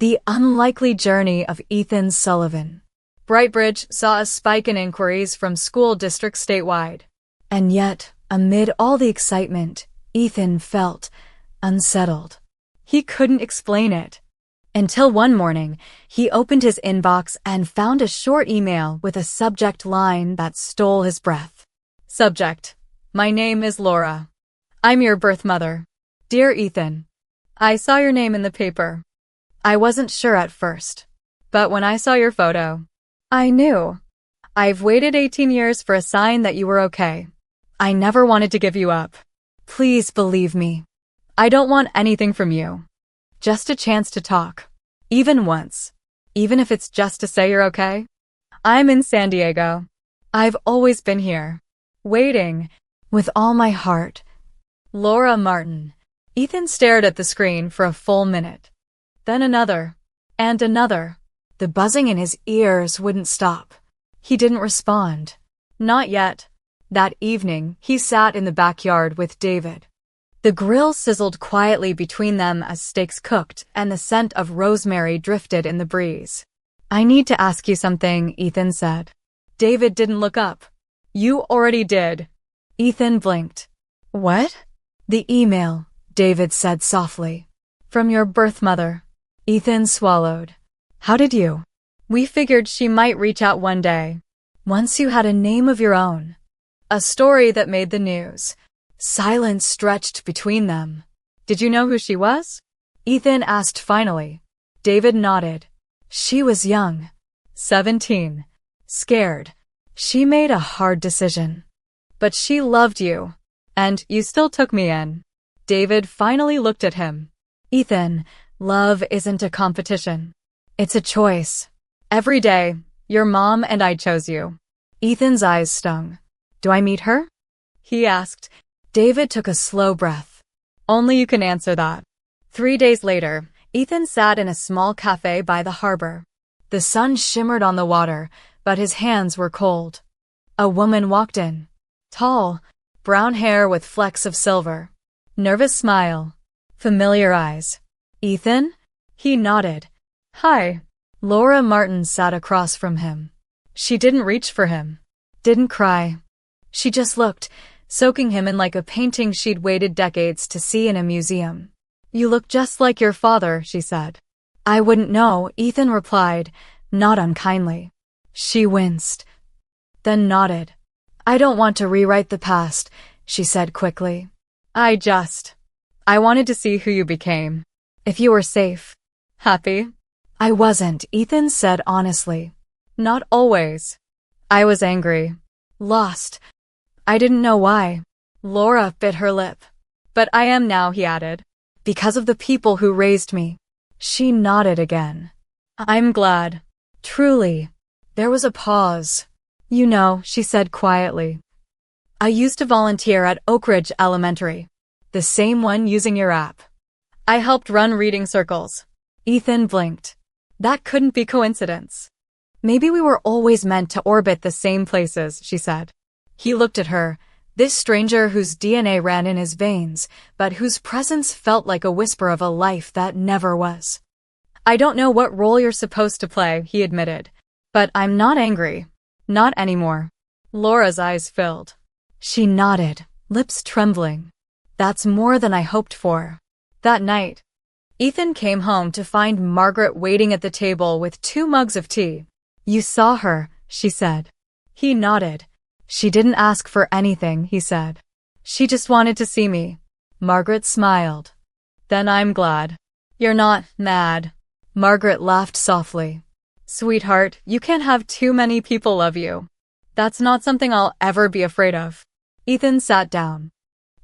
The unlikely journey of Ethan Sullivan." Brightbridge saw a spike in inquiries from school districts statewide. And yet, amid all the excitement, Ethan felt unsettled. He couldn't explain it. Until one morning, he opened his inbox and found a short email with a subject line that stole his breath. Subject: My name is Laura. I'm your birth mother. Dear Ethan, I saw your name in the paper. I wasn't sure at first, but when I saw your photo, I knew. I've waited 18 years for a sign that you were okay. I never wanted to give you up. Please believe me. I don't want anything from you. Just a chance to talk. Even once. Even if it's just to say you're okay. I'm in San Diego. I've always been here. Waiting. With all my heart. Laura Martin. Ethan stared at the screen for a full minute. Then another. And another. The buzzing in his ears wouldn't stop. He didn't respond. Not yet. That evening, he sat in the backyard with David. The grill sizzled quietly between them as steaks cooked and the scent of rosemary drifted in the breeze. I need to ask you something, Ethan said. David didn't look up. You already did. Ethan blinked. What? The email, David said softly. From your birth mother. Ethan swallowed. How did you? We figured she might reach out one day. Once you had a name of your own. A story that made the news. Silence stretched between them. Did you know who she was? Ethan asked finally. David nodded. She was young. 17. Scared. She made a hard decision. But she loved you. And you still took me in. David finally looked at him. Ethan, love isn't a competition. It's a choice. Every day, your mom and I chose you. Ethan's eyes stung. Do I meet her? He asked. David took a slow breath. Only you can answer that. 3 days later, Ethan sat in a small cafe by the harbor. The sun shimmered on the water, but his hands were cold. A woman walked in. Tall, brown hair with flecks of silver. Nervous smile. Familiar eyes. Ethan? He nodded. Hi. Laura Martin sat across from him. She didn't reach for him. Didn't cry. She just looked, soaking him in like a painting she'd waited decades to see in a museum. You look just like your father, she said. I wouldn't know, Ethan replied, not unkindly. She winced. Then nodded. I don't want to rewrite the past, she said quickly. I wanted to see who you became. If you were safe. Happy? I wasn't, Ethan said honestly. Not always. I was angry. Lost. I didn't know why. Laura bit her lip. But I am now, he added. Because of the people who raised me. She nodded again. I'm glad. Truly. There was a pause. You know, she said quietly. I used to volunteer at Oak Ridge Elementary. The same one using your app. I helped run reading circles. Ethan blinked. That couldn't be coincidence. Maybe we were always meant to orbit the same places, she said. He looked at her, this stranger whose DNA ran in his veins, but whose presence felt like a whisper of a life that never was. I don't know what role you're supposed to play, he admitted. But I'm not angry. Not anymore. Laura's eyes filled. She nodded, lips trembling. That's more than I hoped for. That night, Ethan came home to find Margaret waiting at the table with 2 mugs of tea. You saw her, she said. He nodded. She didn't ask for anything, he said. She just wanted to see me. Margaret smiled. Then I'm glad. You're not mad. Margaret laughed softly. Sweetheart, you can't have too many people love you. That's not something I'll ever be afraid of. Ethan sat down,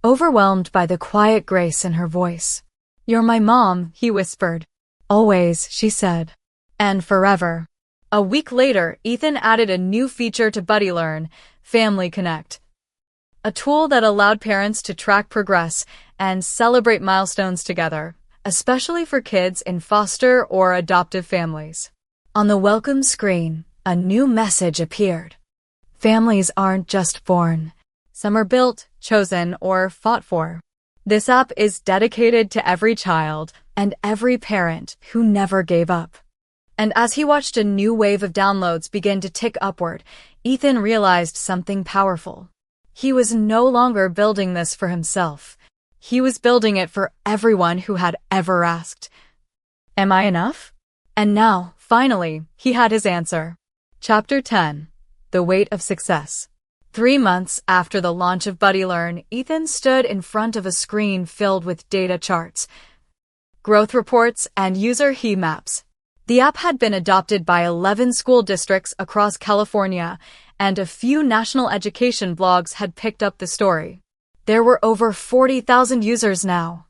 overwhelmed by the quiet grace in her voice. You're my mom, he whispered. Always, she said. And forever. A week later, Ethan added a new feature to BuddyLearn, Family Connect, a tool that allowed parents to track progress and celebrate milestones together, especially for kids in foster or adoptive families. On the welcome screen, a new message appeared. Families aren't just born. Some are built, chosen, or fought for. This app is dedicated to every child and every parent who never gave up. And as he watched a new wave of downloads begin to tick upward, Ethan realized something powerful. He was no longer building this for himself. He was building it for everyone who had ever asked, Am I enough? And now, finally, he had his answer. Chapter 10. The Weight of Success. 3 months after the launch of BuddyLearn, Ethan stood in front of a screen filled with data charts, growth reports, and user heat maps. The app had been adopted by 11 school districts across California, and a few national education blogs had picked up the story. There were over 40,000 users now.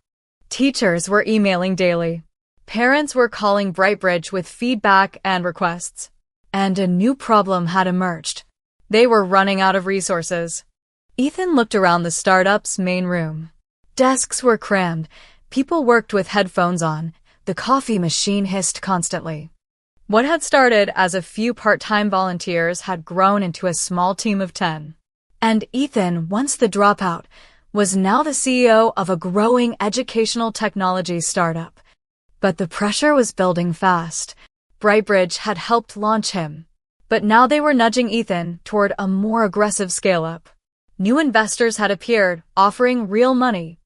Teachers were emailing daily. Parents were calling BrightBridge with feedback and requests. And a new problem had emerged. They were running out of resources. Ethan looked around the startup's main room. Desks were crammed. People worked with headphones on. The coffee machine hissed constantly. What had started as a few part-time volunteers had grown into a small team of 10. And Ethan, once the dropout, was now the CEO of a growing educational technology startup. But the pressure was building fast. BrightBridge had helped launch him. But now they were nudging Ethan toward a more aggressive scale-up. New investors had appeared, offering real money.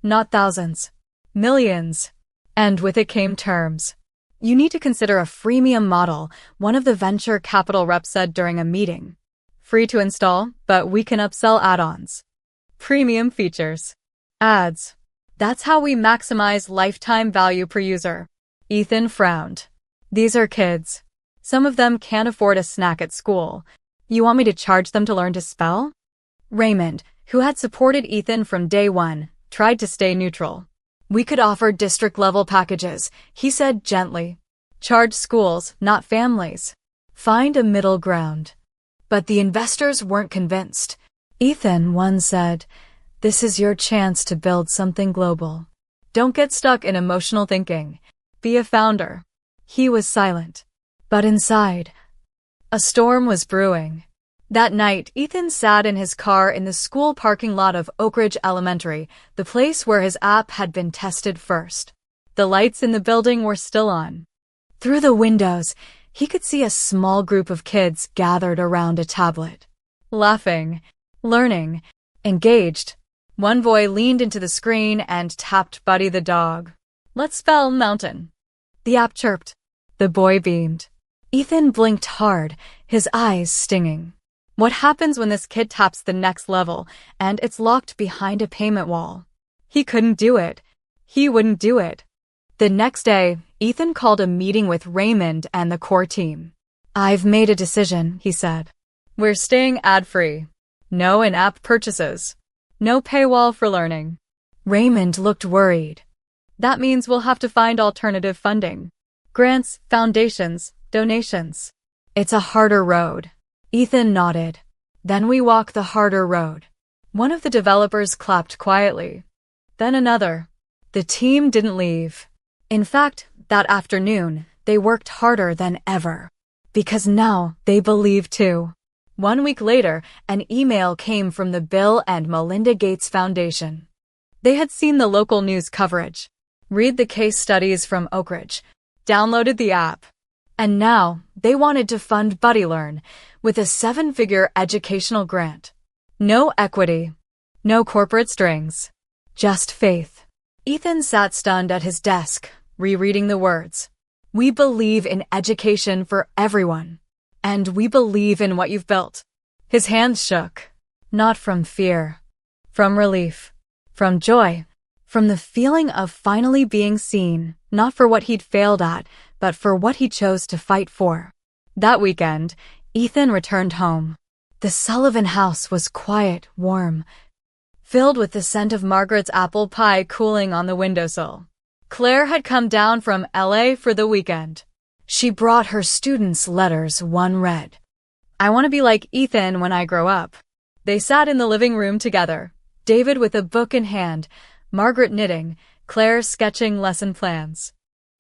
Not thousands. Millions. And with it came terms. You need to consider a freemium model, one of the venture capital reps said during a meeting. Free to install, but we can upsell add-ons. Premium features. Ads. That's how we maximize lifetime value per user. Ethan frowned. These are kids. Some of them can't afford a snack at school. You want me to charge them to learn to spell? Raymond, who had supported Ethan from day one, tried to stay neutral. We could offer district-level packages, he said gently. Charge schools, not families. Find a middle ground. But the investors weren't convinced. Ethan once said, This is your chance to build something global. Don't get stuck in emotional thinking. Be a founder. He was silent. But inside, a storm was brewing. That night, Ethan sat in his car in the school parking lot of Oak Ridge Elementary, the place where his app had been tested first. The lights in the building were still on. Through the windows, he could see a small group of kids gathered around a tablet. Laughing, learning, engaged. One boy leaned into the screen and tapped Buddy the dog. Let's spell mountain. The app chirped. The boy beamed. Ethan blinked hard, his eyes stinging. What happens when this kid taps the next level and it's locked behind a payment wall? He couldn't do it. He wouldn't do it. The next day, Ethan called a meeting with Raymond and the core team. I've made a decision, he said. We're staying ad-free. No in-app purchases. No paywall for learning. Raymond looked worried. That means we'll have to find alternative funding. Grants, foundations, donations. It's a harder road. Ethan nodded. Then we walk the harder road. One of the developers clapped quietly. Then another. The team didn't leave. In fact, that afternoon, they worked harder than ever. Because now they believe too. 1 week later, an email came from the Bill and Melinda Gates Foundation. They had seen the local news coverage, read the case studies from Oak Ridge, downloaded the app. And now, they wanted to fund BuddyLearn with a 7-figure educational grant. No equity. No corporate strings. Just faith. Ethan sat stunned at his desk, rereading the words. We believe in education for everyone. And we believe in what you've built. His hands shook. Not from fear. From relief. From joy. From the feeling of finally being seen, not for what he'd failed at, but for what he chose to fight for. That weekend, Ethan returned home. The Sullivan house was quiet, warm, filled with the scent of Margaret's apple pie cooling on the windowsill. Claire had come down from LA for the weekend. She brought her students letters. One read, I want to be like Ethan when I grow up. They sat in the living room together, David with a book in hand, Margaret knitting, Claire sketching lesson plans.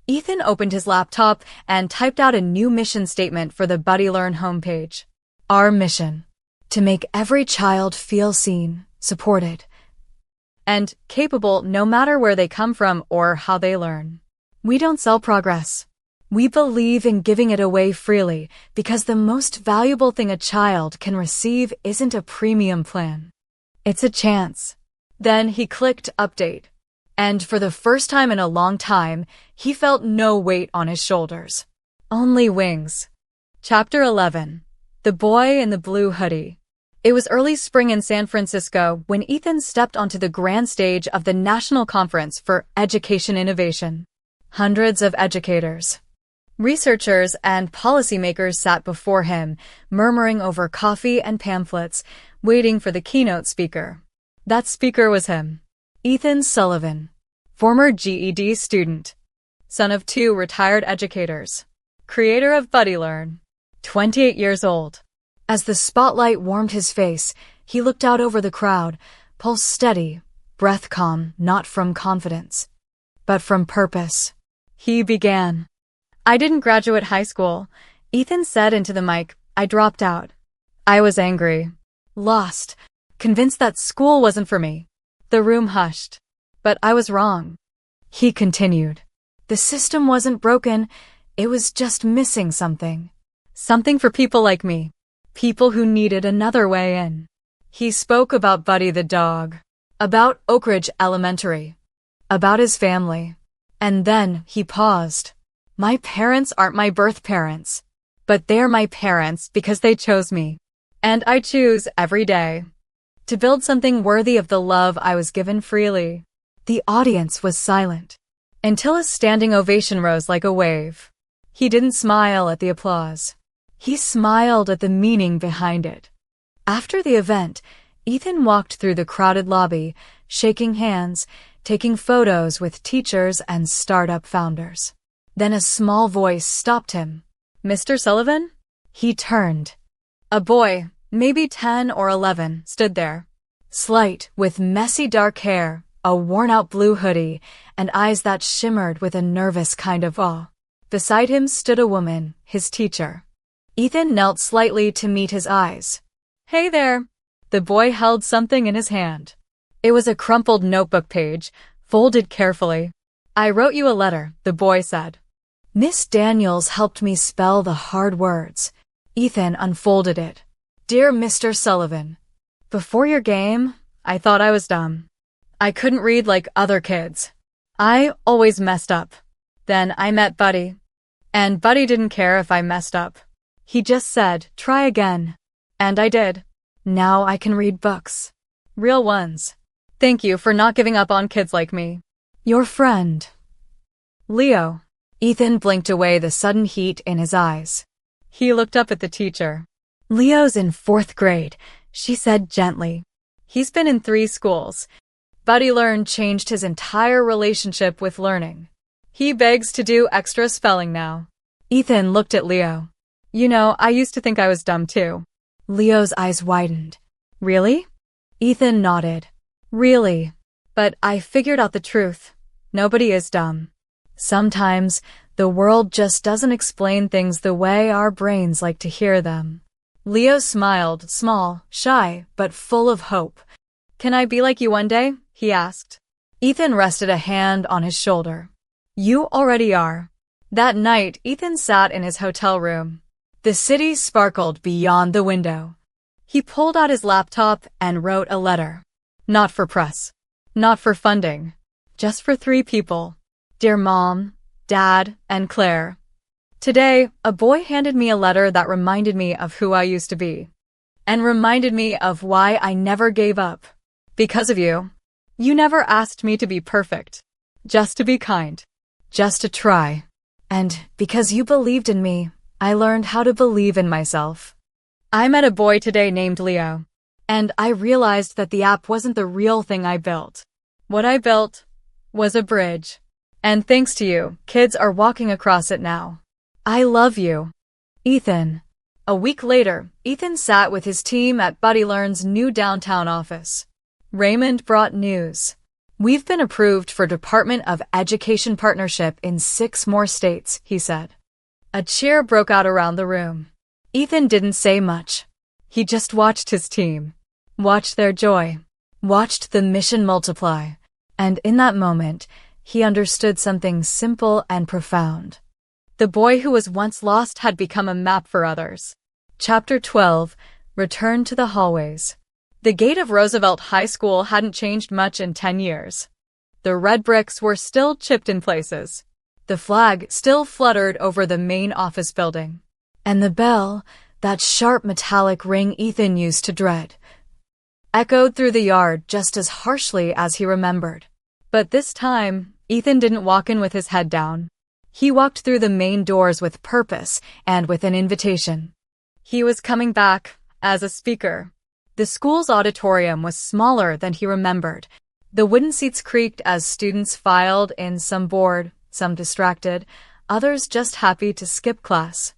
Ethan opened his laptop and typed out a new mission statement for the BuddyLearn homepage. Our mission: to make every child feel seen, supported, and capable no matter where they come from or how they learn. We don't sell progress. We believe in giving it away freely because the most valuable thing a child can receive isn't a premium plan. It's a chance. Then he clicked update. And for the first time in a long time, he felt no weight on his shoulders. Only wings. Chapter 11. The Boy in the Blue Hoodie. It was early spring in San Francisco when Ethan stepped onto the grand stage of the National Conference for Education Innovation. Hundreds of educators, researchers, and policymakers sat before him, murmuring over coffee and pamphlets, waiting for the keynote speaker. That speaker was him. Ethan Sullivan, former GED student, son of 2 retired educators, creator of BuddyLearn, 28 years old. As the spotlight warmed his face, he looked out over the crowd, pulse steady, breath calm, not from confidence, but from purpose. He began. I didn't graduate high school, Ethan said into the mic. I dropped out. I was angry, lost, convinced that school wasn't for me. The room hushed. But I was wrong. He continued. The system wasn't broken, it was just missing something. Something for people like me. People who needed another way in. He spoke about Buddy the dog. About Oak Ridge Elementary. About his family. And then he paused. My parents aren't my birth parents. But they're my parents because they chose me. And I choose every day to build something worthy of the love I was given freely. The audience was silent until a standing ovation rose like a wave. He didn't smile at the applause. He smiled at the meaning behind it. After the event, Ethan walked through the crowded lobby, shaking hands, taking photos with teachers and startup founders. Then a small voice stopped him. Mr. Sullivan? He turned. A boy, maybe 10 or 11, stood there. Slight, with messy dark hair, a worn-out blue hoodie, and eyes that shimmered with a nervous kind of awe. Beside him stood a woman, his teacher. Ethan knelt slightly to meet his eyes. Hey there. The boy held something in his hand. It was a crumpled notebook page, folded carefully. I wrote you a letter, the boy said. Miss Daniels helped me spell the hard words. Ethan unfolded it. Dear Mr. Sullivan, before your game, I thought I was dumb. I couldn't read like other kids. I always messed up. Then I met Buddy. And Buddy didn't care if I messed up. He just said, try again. And I did. Now I can read books. Real ones. Thank you for not giving up on kids like me. Your friend, Leo. Ethan blinked away the sudden heat in his eyes. He looked up at the teacher. Leo's in 4th grade, she said gently. He's been in 3 schools. BuddyLearn changed his entire relationship with learning. He begs to do extra spelling now. Ethan looked at Leo. You know, I used to think I was dumb too. Leo's eyes widened. Really? Ethan nodded. Really. But I figured out the truth. Nobody is dumb. Sometimes, the world just doesn't explain things the way our brains like to hear them. Leo smiled, small, shy, but full of hope. Can I be like you one day? He asked. Ethan rested a hand on his shoulder. You already are. That night, Ethan sat in his hotel room. The city sparkled beyond the window. He pulled out his laptop and wrote a letter. Not for press. Not for funding. Just for 3 people. Dear Mom, Dad, and Claire. Today, a boy handed me a letter that reminded me of who I used to be. And reminded me of why I never gave up. Because of you. You never asked me to be perfect. Just to be kind. Just to try. And because you believed in me, I learned how to believe in myself. I met a boy today named Leo. And I realized that the app wasn't the real thing I built. What I built was a bridge. And thanks to you, kids are walking across it now. I love you. Ethan. A week later, Ethan sat with his team at BuddyLearn's new downtown office. Raymond brought news. We've been approved for Department of Education partnership in 6 more states, he said. A cheer broke out around the room. Ethan didn't say much. He just watched his team. Watched their joy. Watched the mission multiply. And in that moment, he understood something simple and profound. The boy who was once lost had become a map for others. Chapter 12, Return to the Hallways. The gate of Roosevelt High School hadn't changed much in 10 years. The red bricks were still chipped in places. The flag still fluttered over the main office building. And the bell, that sharp metallic ring Ethan used to dread, echoed through the yard just as harshly as he remembered. But this time, Ethan didn't walk in with his head down. He walked through the main doors with purpose and with an invitation. He was coming back as a speaker. The school's auditorium was smaller than he remembered. The wooden seats creaked as students filed in, some bored, some distracted, others just happy to skip class.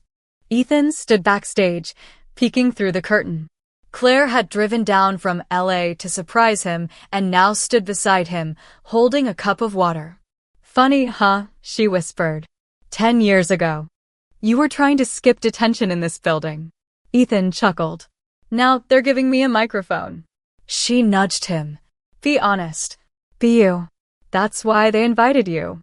Ethan stood backstage, peeking through the curtain. Claire had driven down from LA to surprise him and now stood beside him, holding a cup of water. Funny, huh? She whispered. 10 years ago. You were trying to skip detention in this building. Ethan chuckled. Now they're giving me a microphone. She nudged him. Be honest. Be you. That's why they invited you.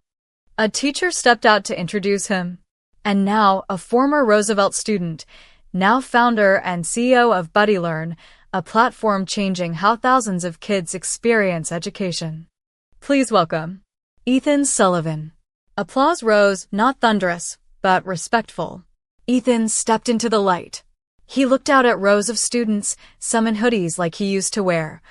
A teacher stepped out to introduce him. And now a former Roosevelt student, now founder and CEO of BuddyLearn, a platform changing how thousands of kids experience education. Please welcome Ethan Sullivan. Applause rose, not thunderous, but respectful. Ethan stepped into the light. He looked out at rows of students, some in hoodies like he used to wear.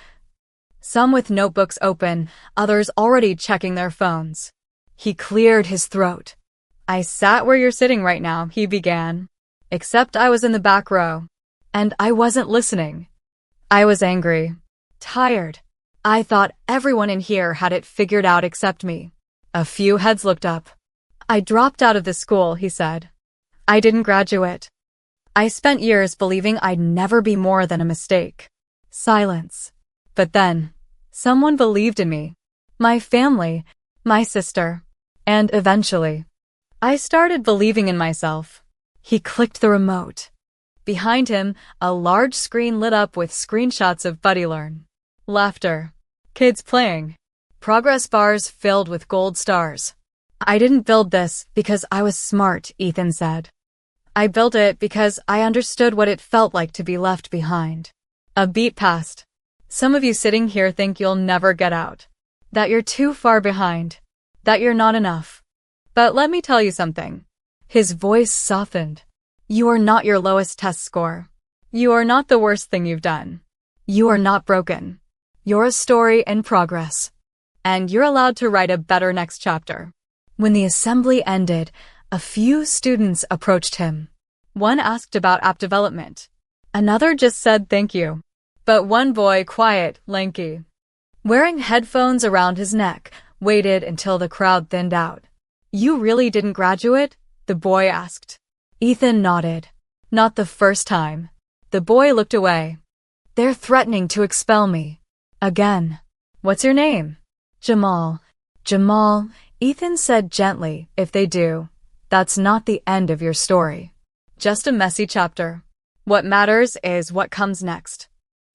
Some with notebooks open, others already checking their phones. He cleared his throat. I sat where you're sitting right now, he began. Except I was in the back row. And I wasn't listening. I was angry. Tired. I thought everyone in here had it figured out except me. A few heads looked up. I dropped out of the school, he said. I didn't graduate. I spent years believing I'd never be more than a mistake. Silence. But then, someone believed in me. My family, my sister. And eventually, I started believing in myself. He clicked the remote. Behind him, a large screen lit up with screenshots of BuddyLearn. Laughter. Kids playing. Progress bars filled with gold stars. I didn't build this because I was smart, Ethan said. I built it because I understood what it felt like to be left behind. A beat passed. Some of you sitting here think you'll never get out. That you're too far behind. That you're not enough. But let me tell you something. His voice softened. You are not your lowest test score. You are not the worst thing you've done. You are not broken. You're a story in progress. And you're allowed to write a better next chapter. When the assembly ended, a few students approached him. One asked about app development. Another just said thank you. But one boy, quiet, lanky, wearing headphones around his neck, waited until the crowd thinned out. You really didn't graduate? The boy asked. Ethan nodded. Not the first time. The boy looked away. They're threatening to expel me. Again. What's your name? Jamal. Jamal, Ethan said gently, if they do, that's not the end of your story. Just a messy chapter. What matters is what comes next.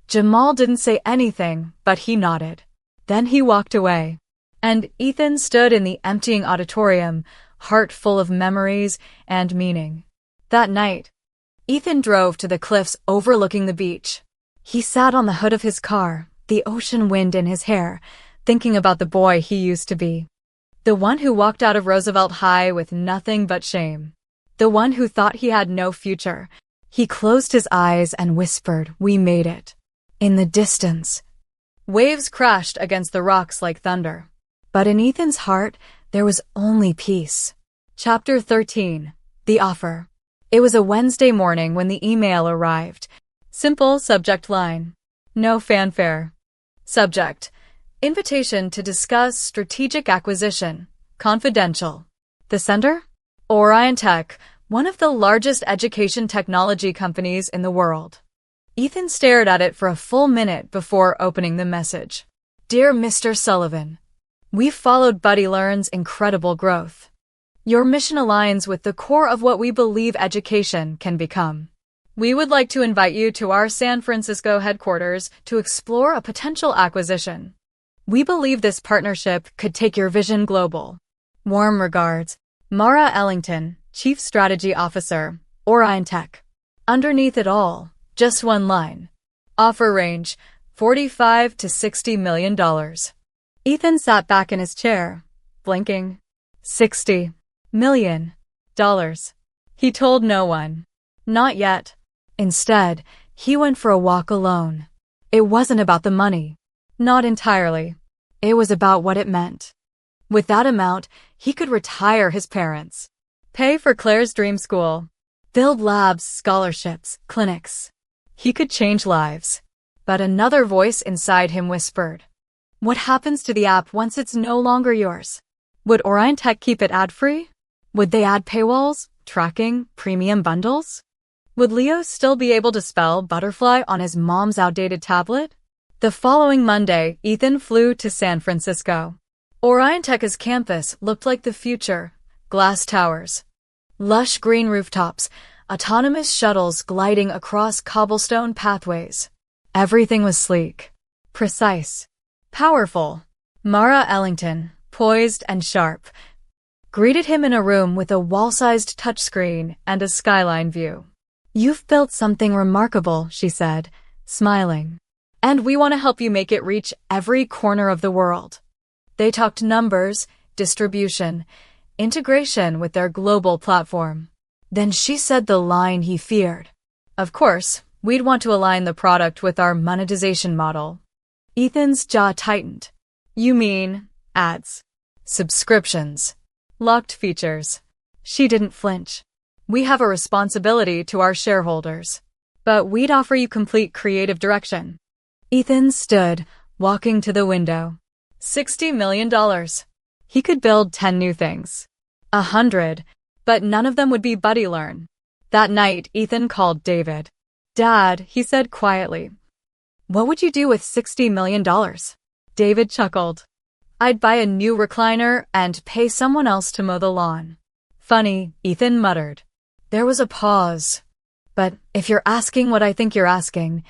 Jamal didn't say anything, but he nodded. Then he walked away. And Ethan stood in the emptying auditorium, heart full of memories and meaning. That night, Ethan drove to the cliffs overlooking the beach. He sat on the hood of his car, the ocean wind in his hair, thinking about the boy he used to be. The one who walked out of Roosevelt High with nothing but shame. The one who thought he had no future. He closed his eyes and whispered, "We made it." In the distance, waves crashed against the rocks like thunder. But in Ethan's heart, there was only peace. Chapter 13. The Offer. It was a Wednesday morning when the email arrived. Simple subject line. No fanfare. Subject: Invitation to discuss strategic acquisition. Confidential. The sender? Orion Tech, one of the largest education technology companies in the world. Ethan stared at it for a full minute before opening the message. Dear Mr. Sullivan, we've followed Buddy Learn's incredible growth. Your mission aligns with the core of what we believe education can become. We would like to invite you to our San Francisco headquarters to explore a potential acquisition. We believe this partnership could take your vision global. Warm regards, Mara Ellington, Chief Strategy Officer, Orion Tech. Underneath it all, just one line. Offer range, $45 to $60 million. Ethan sat back in his chair, blinking. $60 million. He told no one. Not yet. Instead, he went for a walk alone. It wasn't about the money. Not entirely. It was about what it meant. With that amount, he could retire his parents, pay for Claire's dream school, build labs, scholarships, clinics. He could change lives. But another voice inside him whispered, what happens to the app once it's no longer yours? Would Orion Tech keep it ad-free? Would they add paywalls, tracking, premium bundles? Would Leo still be able to spell butterfly on his mom's outdated tablet? The following Monday, Ethan flew to San Francisco. Orion Tech's campus looked like the future. Glass towers, lush green rooftops, autonomous shuttles gliding across cobblestone pathways. Everything was sleek, precise, powerful. Mara Ellington, poised and sharp, greeted him in a room with a wall-sized touchscreen and a skyline view. You've built something remarkable, she said, smiling. And we want to help you make it reach every corner of the world. They talked numbers, distribution, integration with their global platform. Then she said the line he feared. Of course, we'd want to align the product with our monetization model. Ethan's jaw tightened. You mean ads, subscriptions, locked features? She didn't flinch. We have a responsibility to our shareholders. But we'd offer you complete creative direction. Ethan stood, walking to the window. $60 million. He could build 10 new things. 100, but none of them would be Buddy Learn. That night, Ethan called David. Dad, he said quietly. What would you do with $60 million? David chuckled. I'd buy a new recliner and pay someone else to mow the lawn. Funny, Ethan muttered. There was a pause. But if you're asking what I think you're asking,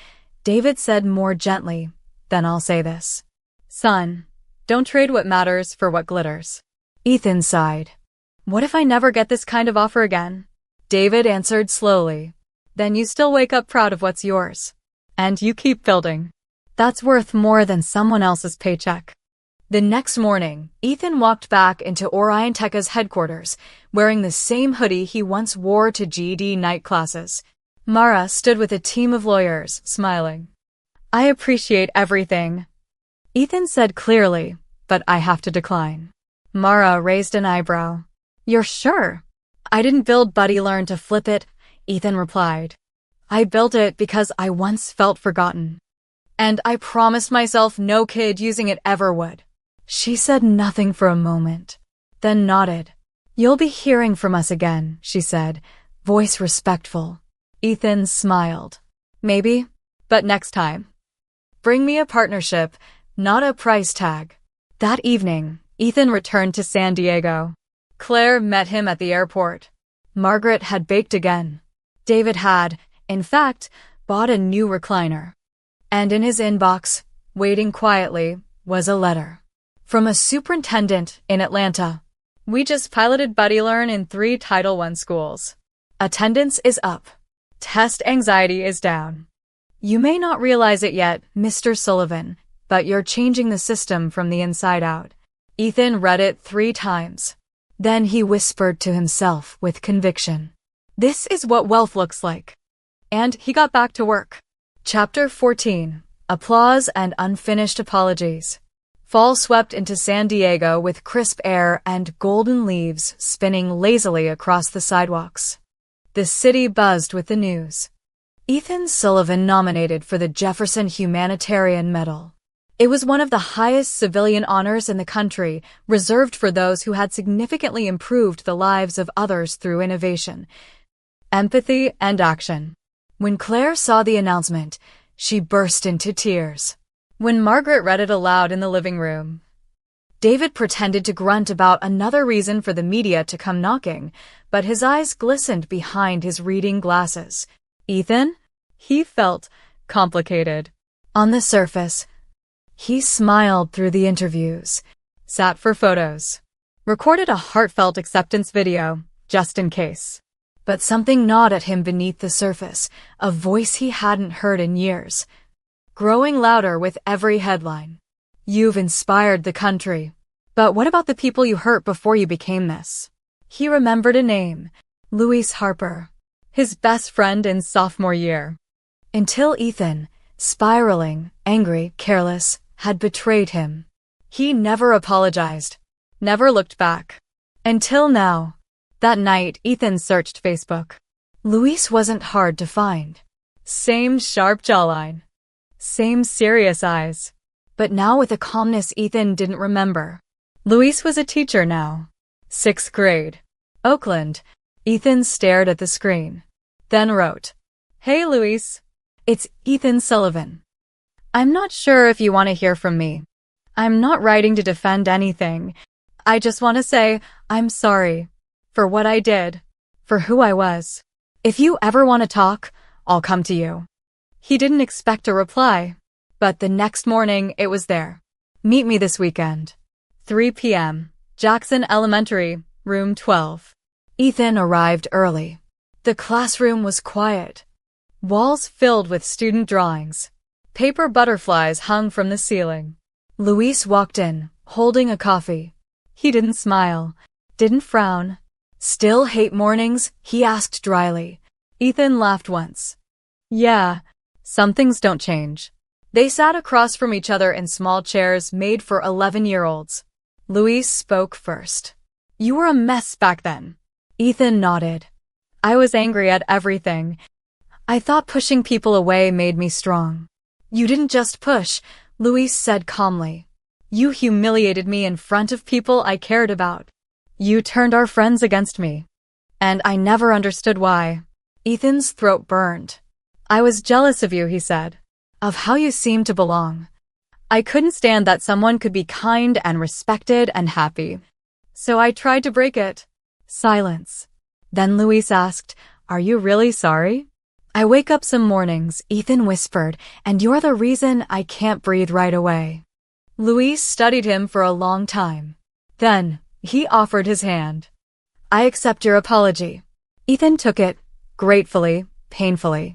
David said more gently, then I'll say this. Son, don't trade what matters for what glitters. Ethan sighed. What if I never get this kind of offer again? David answered slowly. Then you still wake up proud of what's yours. And you keep building. That's worth more than someone else's paycheck. The next morning, Ethan walked back into Orion Tech's headquarters, wearing the same hoodie he once wore to GED night classes. Mara stood with a team of lawyers, smiling. I appreciate everything, Ethan said clearly, but I have to decline. Mara raised an eyebrow. You're sure? I didn't build Buddy Learn to flip it, Ethan replied. I built it because I once felt forgotten. And I promised myself no kid using it ever would. She said nothing for a moment, then nodded. You'll be hearing from us again, she said, voice respectful. Ethan smiled. Maybe, but next time. Bring me a partnership, not a price tag. That evening, Ethan returned to San Diego. Claire met him at the airport. Margaret had baked again. David had, in fact, bought a new recliner. And in his inbox, waiting quietly, was a letter. From a superintendent in Atlanta. We just piloted Buddy Learn in 3 Title I schools. Attendance is up. Test anxiety is down. You may not realize it yet, Mr. Sullivan, but you're changing the system from the inside out. Ethan read it 3 times. Then he whispered to himself with conviction. This is what wealth looks like. And he got back to work. Chapter 14. Applause and Unfinished Apologies. Fall swept into San Diego with crisp air and golden leaves spinning lazily across the sidewalks. The city buzzed with the news. Ethan Sullivan nominated for the Jefferson Humanitarian Medal. It was one of the highest civilian honors in the country, reserved for those who had significantly improved the lives of others through innovation, empathy, and action. When Claire saw the announcement, she burst into tears. When Margaret read it aloud in the living room, David pretended to grunt about another reason for the media to come knocking, but his eyes glistened behind his reading glasses. Ethan? He felt complicated. On the surface, he smiled through the interviews, sat for photos, recorded a heartfelt acceptance video, just in case. But something gnawed at him beneath the surface, a voice he hadn't heard in years, growing louder with every headline. You've inspired the country. But what about the people you hurt before you became this? He remembered a name, Louise Harper, his best friend in sophomore year. Until Ethan, spiraling, angry, careless, had betrayed him. He never apologized, never looked back. Until now. That night, Ethan searched Facebook. Louise wasn't hard to find. Same sharp jawline. Same serious eyes. But now with a calmness Ethan didn't remember. Louise was a teacher now. 6th grade. Oakland. Ethan stared at the screen. Then wrote, Hey Louise. It's Ethan Sullivan. I'm not sure if you want to hear from me. I'm not writing to defend anything. I just want to say I'm sorry for what I did, for who I was. If you ever want to talk, I'll come to you. He didn't expect a reply, but the next morning it was there. Meet me this weekend. 3 p.m. Jackson Elementary, room 12. Ethan arrived early. The classroom was quiet. Walls filled with student drawings. Paper butterflies hung from the ceiling. Louise walked in, holding a coffee. He didn't smile, didn't frown. Still hate mornings? He asked dryly. Ethan laughed once. Yeah, some things don't change. They sat across from each other in small chairs made for 11-year-olds. Louise spoke first. You were a mess back then. Ethan nodded. I was angry at everything. I thought pushing people away made me strong. You didn't just push, Louise said calmly. You humiliated me in front of people I cared about. You turned our friends against me. And I never understood why. Ethan's throat burned. I was jealous of you, he said. Of how you seemed to belong. I couldn't stand that someone could be kind and respected and happy. So I tried to break it. Silence. Then Louise asked, Are you really sorry? I wake up some mornings, Ethan whispered, and you're the reason I can't breathe right away. Louise studied him for a long time. Then, he offered his hand. I accept your apology. Ethan took it, gratefully, painfully.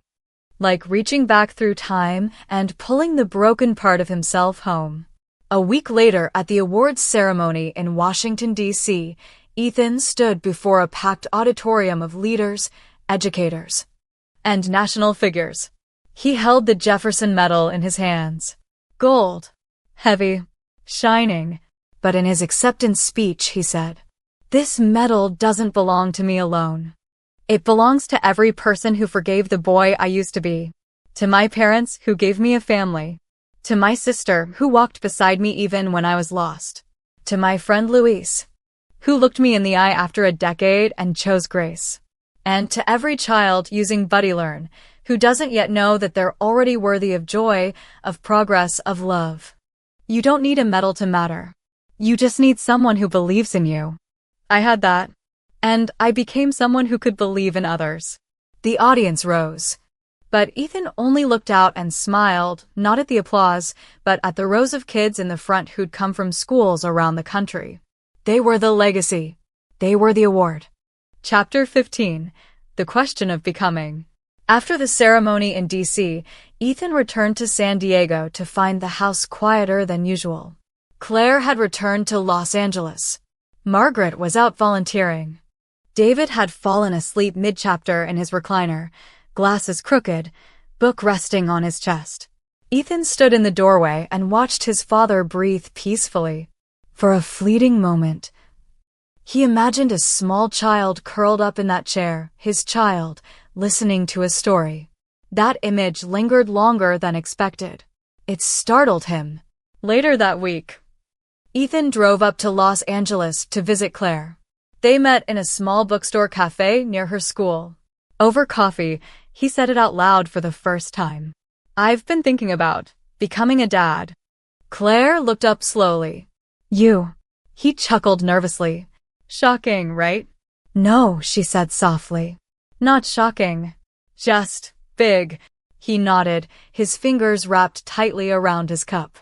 Like reaching back through time and pulling the broken part of himself home. A week later, at the awards ceremony in Washington, D.C., Ethan stood before a packed auditorium of leaders, educators, and national figures. He held the Jefferson Medal in his hands. Gold. Heavy. Shining. But in his acceptance speech, he said, This medal doesn't belong to me alone. It belongs to every person who forgave the boy I used to be. To my parents who gave me a family. To my sister who walked beside me even when I was lost. To my friend Louise, who looked me in the eye after a decade and chose grace. And to every child using Buddy Learn, who doesn't yet know that they're already worthy of joy, of progress, of love. You don't need a medal to matter. You just need someone who believes in you. I had that. And I became someone who could believe in others. The audience rose. But Ethan only looked out and smiled, not at the applause, but at the rows of kids in the front who'd come from schools around the country. They were the legacy. They were the award. Chapter 15. The Question of Becoming. After the ceremony in D.C., Ethan returned to San Diego to find the house quieter than usual. Claire had returned to Los Angeles. Margaret was out volunteering. David had fallen asleep mid-chapter in his recliner, glasses crooked, book resting on his chest. Ethan stood in the doorway and watched his father breathe peacefully. For a fleeting moment, he imagined a small child curled up in that chair, his child, listening to a story. That image lingered longer than expected. It startled him. Later that week, Ethan drove up to Los Angeles to visit Claire. They met in a small bookstore cafe near her school. Over coffee, he said it out loud for the first time. "I've been thinking about becoming a dad." Claire looked up slowly. "You?" He chuckled nervously. "Shocking, right?" "No," she said softly. "Not shocking. Just big." He nodded, his fingers wrapped tightly around his cup.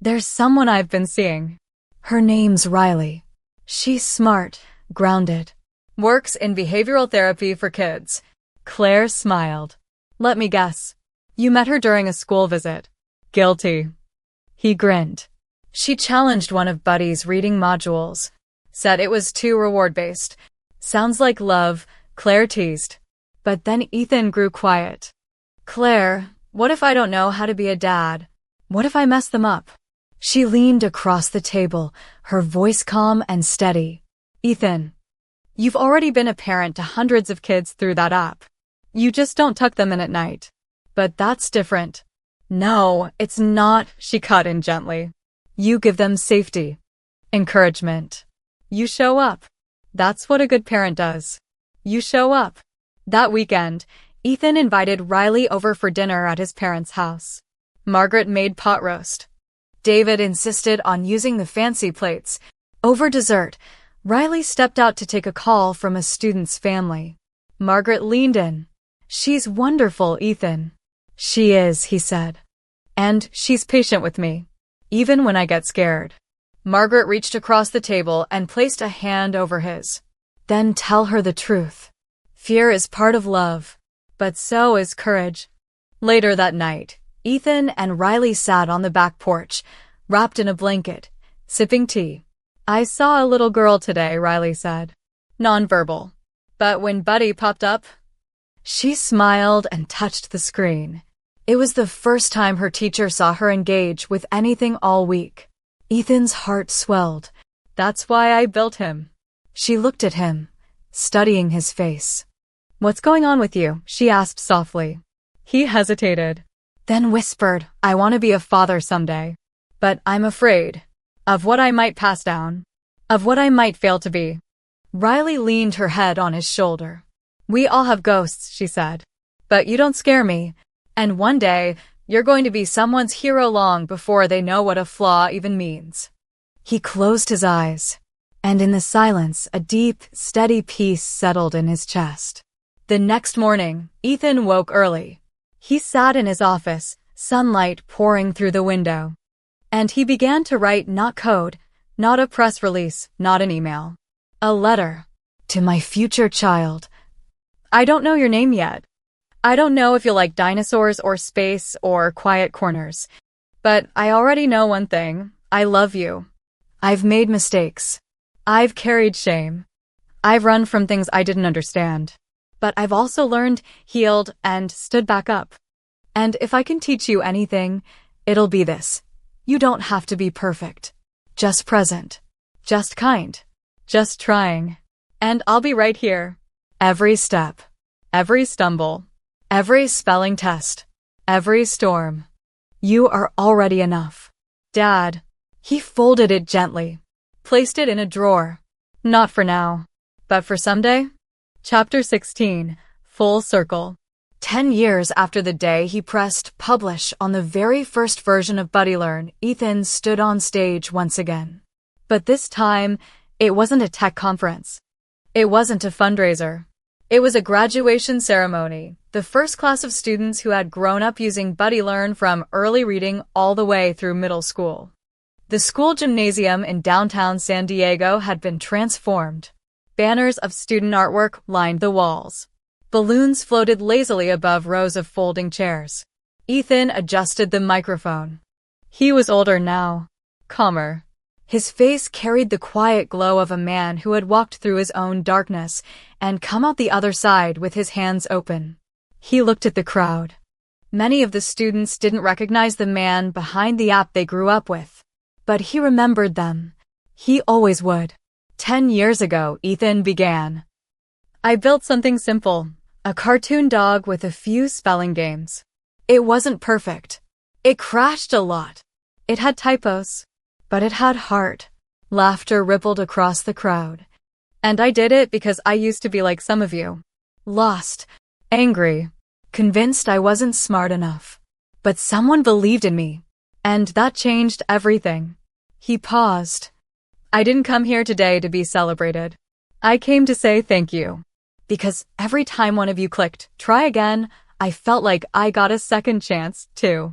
"There's someone I've been seeing. Her name's Riley. She's smart, grounded. Works in behavioral therapy for kids." Claire smiled. "Let me guess. You met her during a school visit." "Guilty." He grinned. "She challenged one of Buddy's reading modules. Said it was too reward-based. Sounds like love," Claire teased. But then Ethan grew quiet. "Claire, what if I don't know how to be a dad? What if I mess them up?" She leaned across the table, her voice calm and steady. "Ethan, you've already been a parent to hundreds of kids through that app. You just don't tuck them in at night. But that's different." "No, it's not," she cut in gently. "You give them safety, encouragement. You show up. That's what a good parent does. You show up." That weekend, Ethan invited Riley over for dinner at his parents' house. Margaret made pot roast. David insisted on using the fancy plates. Over dessert, Riley stepped out to take a call from a student's family. Margaret leaned in. "She's wonderful, Ethan." "She is," he said. "And she's patient with me, even when I get scared." Margaret reached across the table and placed a hand over his. "Then tell her the truth. Fear is part of love, but so is courage." Later that night, Ethan and Riley sat on the back porch, wrapped in a blanket, sipping tea. "I saw a little girl today," Riley said. Nonverbal. But when Buddy popped up, she smiled and touched the screen. It was the first time her teacher saw her engage with anything all week. Ethan's heart swelled. "That's why I built him." She looked at him, studying his face. "What's going on with you?" she asked softly. He hesitated, then whispered, "I want to be a father someday. But I'm afraid of what I might pass down, of what I might fail to be." Riley leaned her head on his shoulder. "We all have ghosts," she said. "But you don't scare me. And one day, you're going to be someone's hero long before they know what a flaw even means." He closed his eyes, and in the silence, a deep, steady peace settled in his chest. The next morning, Ethan woke early. He sat in his office, sunlight pouring through the window. And he began to write not code, not a press release, not an email. A letter. To my future child. "I don't know your name yet. I don't know if you'll like dinosaurs or space or quiet corners. But I already know one thing. I love you. I've made mistakes. I've carried shame. I've run from things I didn't understand. But I've also learned, healed, and stood back up. And if I can teach you anything, it'll be this. You don't have to be perfect. Just present. Just kind. Just trying. And I'll be right here. Every step. Every stumble. Every spelling test. Every storm. You are already enough. Dad." He folded it gently, placed it in a drawer. "Not for now, but for someday." Chapter 16. Full Circle. 10 years after the day he pressed publish on the very first version of BuddyLearn, Ethan stood on stage once again. But this time, it wasn't a tech conference. It wasn't a fundraiser. It was a graduation ceremony, the first class of students who had grown up using BuddyLearn from early reading all the way through middle school. The school gymnasium in downtown San Diego had been transformed. Banners of student artwork lined the walls. Balloons floated lazily above rows of folding chairs. Ethan adjusted the microphone. He was older now, calmer. His face carried the quiet glow of a man who had walked through his own darkness and come out the other side with his hands open. He looked at the crowd. Many of the students didn't recognize the man behind the app they grew up with. But he remembered them. He always would. 10 years ago, Ethan began. I built something simple, a cartoon dog with a few spelling games. It wasn't perfect. It crashed a lot. It had typos. But it had heart. Laughter rippled across the crowd. And I did it because I used to be like some of you. Lost, angry, convinced I wasn't smart enough. But someone believed in me. And that changed everything. He paused. I didn't come here today to be celebrated. I came to say thank you. Because every time one of you clicked, try again, I felt like I got a second chance, too.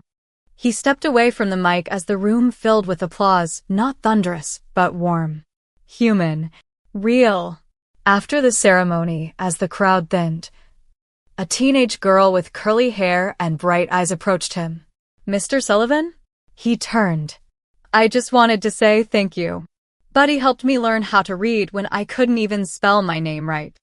He stepped away from the mic as the room filled with applause, not thunderous, but warm. Human. Real. After the ceremony, as the crowd thinned, a teenage girl with curly hair and bright eyes approached him. Mr. Sullivan? He turned. I just wanted to say thank you. Buddy helped me learn how to read when I couldn't even spell my name right.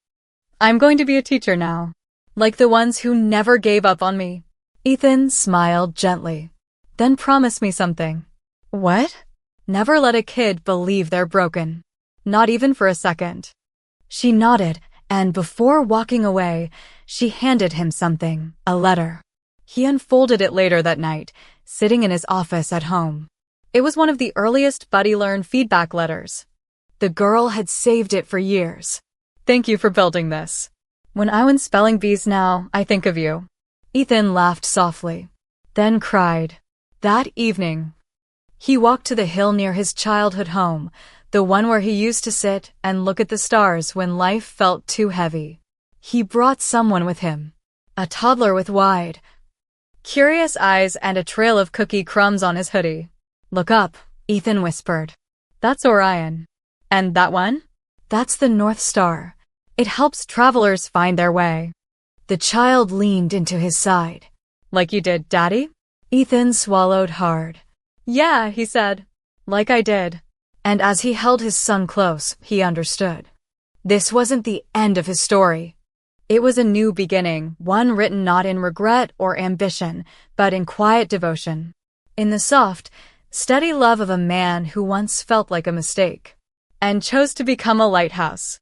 I'm going to be a teacher now. Like the ones who never gave up on me. Ethan smiled gently. Then promise me something. What? Never let a kid believe they're broken. Not even for a second. She nodded, and before walking away, she handed him something, a letter. He unfolded it later that night, sitting in his office at home. It was one of the earliest Buddy learned feedback letters. The girl had saved it for years. Thank you for building this. When I went spelling bees now, I think of you. Ethan laughed softly, then cried. That evening, he walked to the hill near his childhood home, the one where he used to sit and look at the stars when life felt too heavy. He brought someone with him, a toddler with wide, curious eyes and a trail of cookie crumbs on his hoodie. Look up, Ethan whispered. That's Orion. And that one? That's the North Star. It helps travelers find their way. The child leaned into his side. Like you did, Daddy? Ethan swallowed hard. Yeah, he said. Like I did. And as he held his son close, he understood. This wasn't the end of his story. It was a new beginning, one written not in regret or ambition, but in quiet devotion. In the soft, steady love of a man who once felt like a mistake, and chose to become a lighthouse.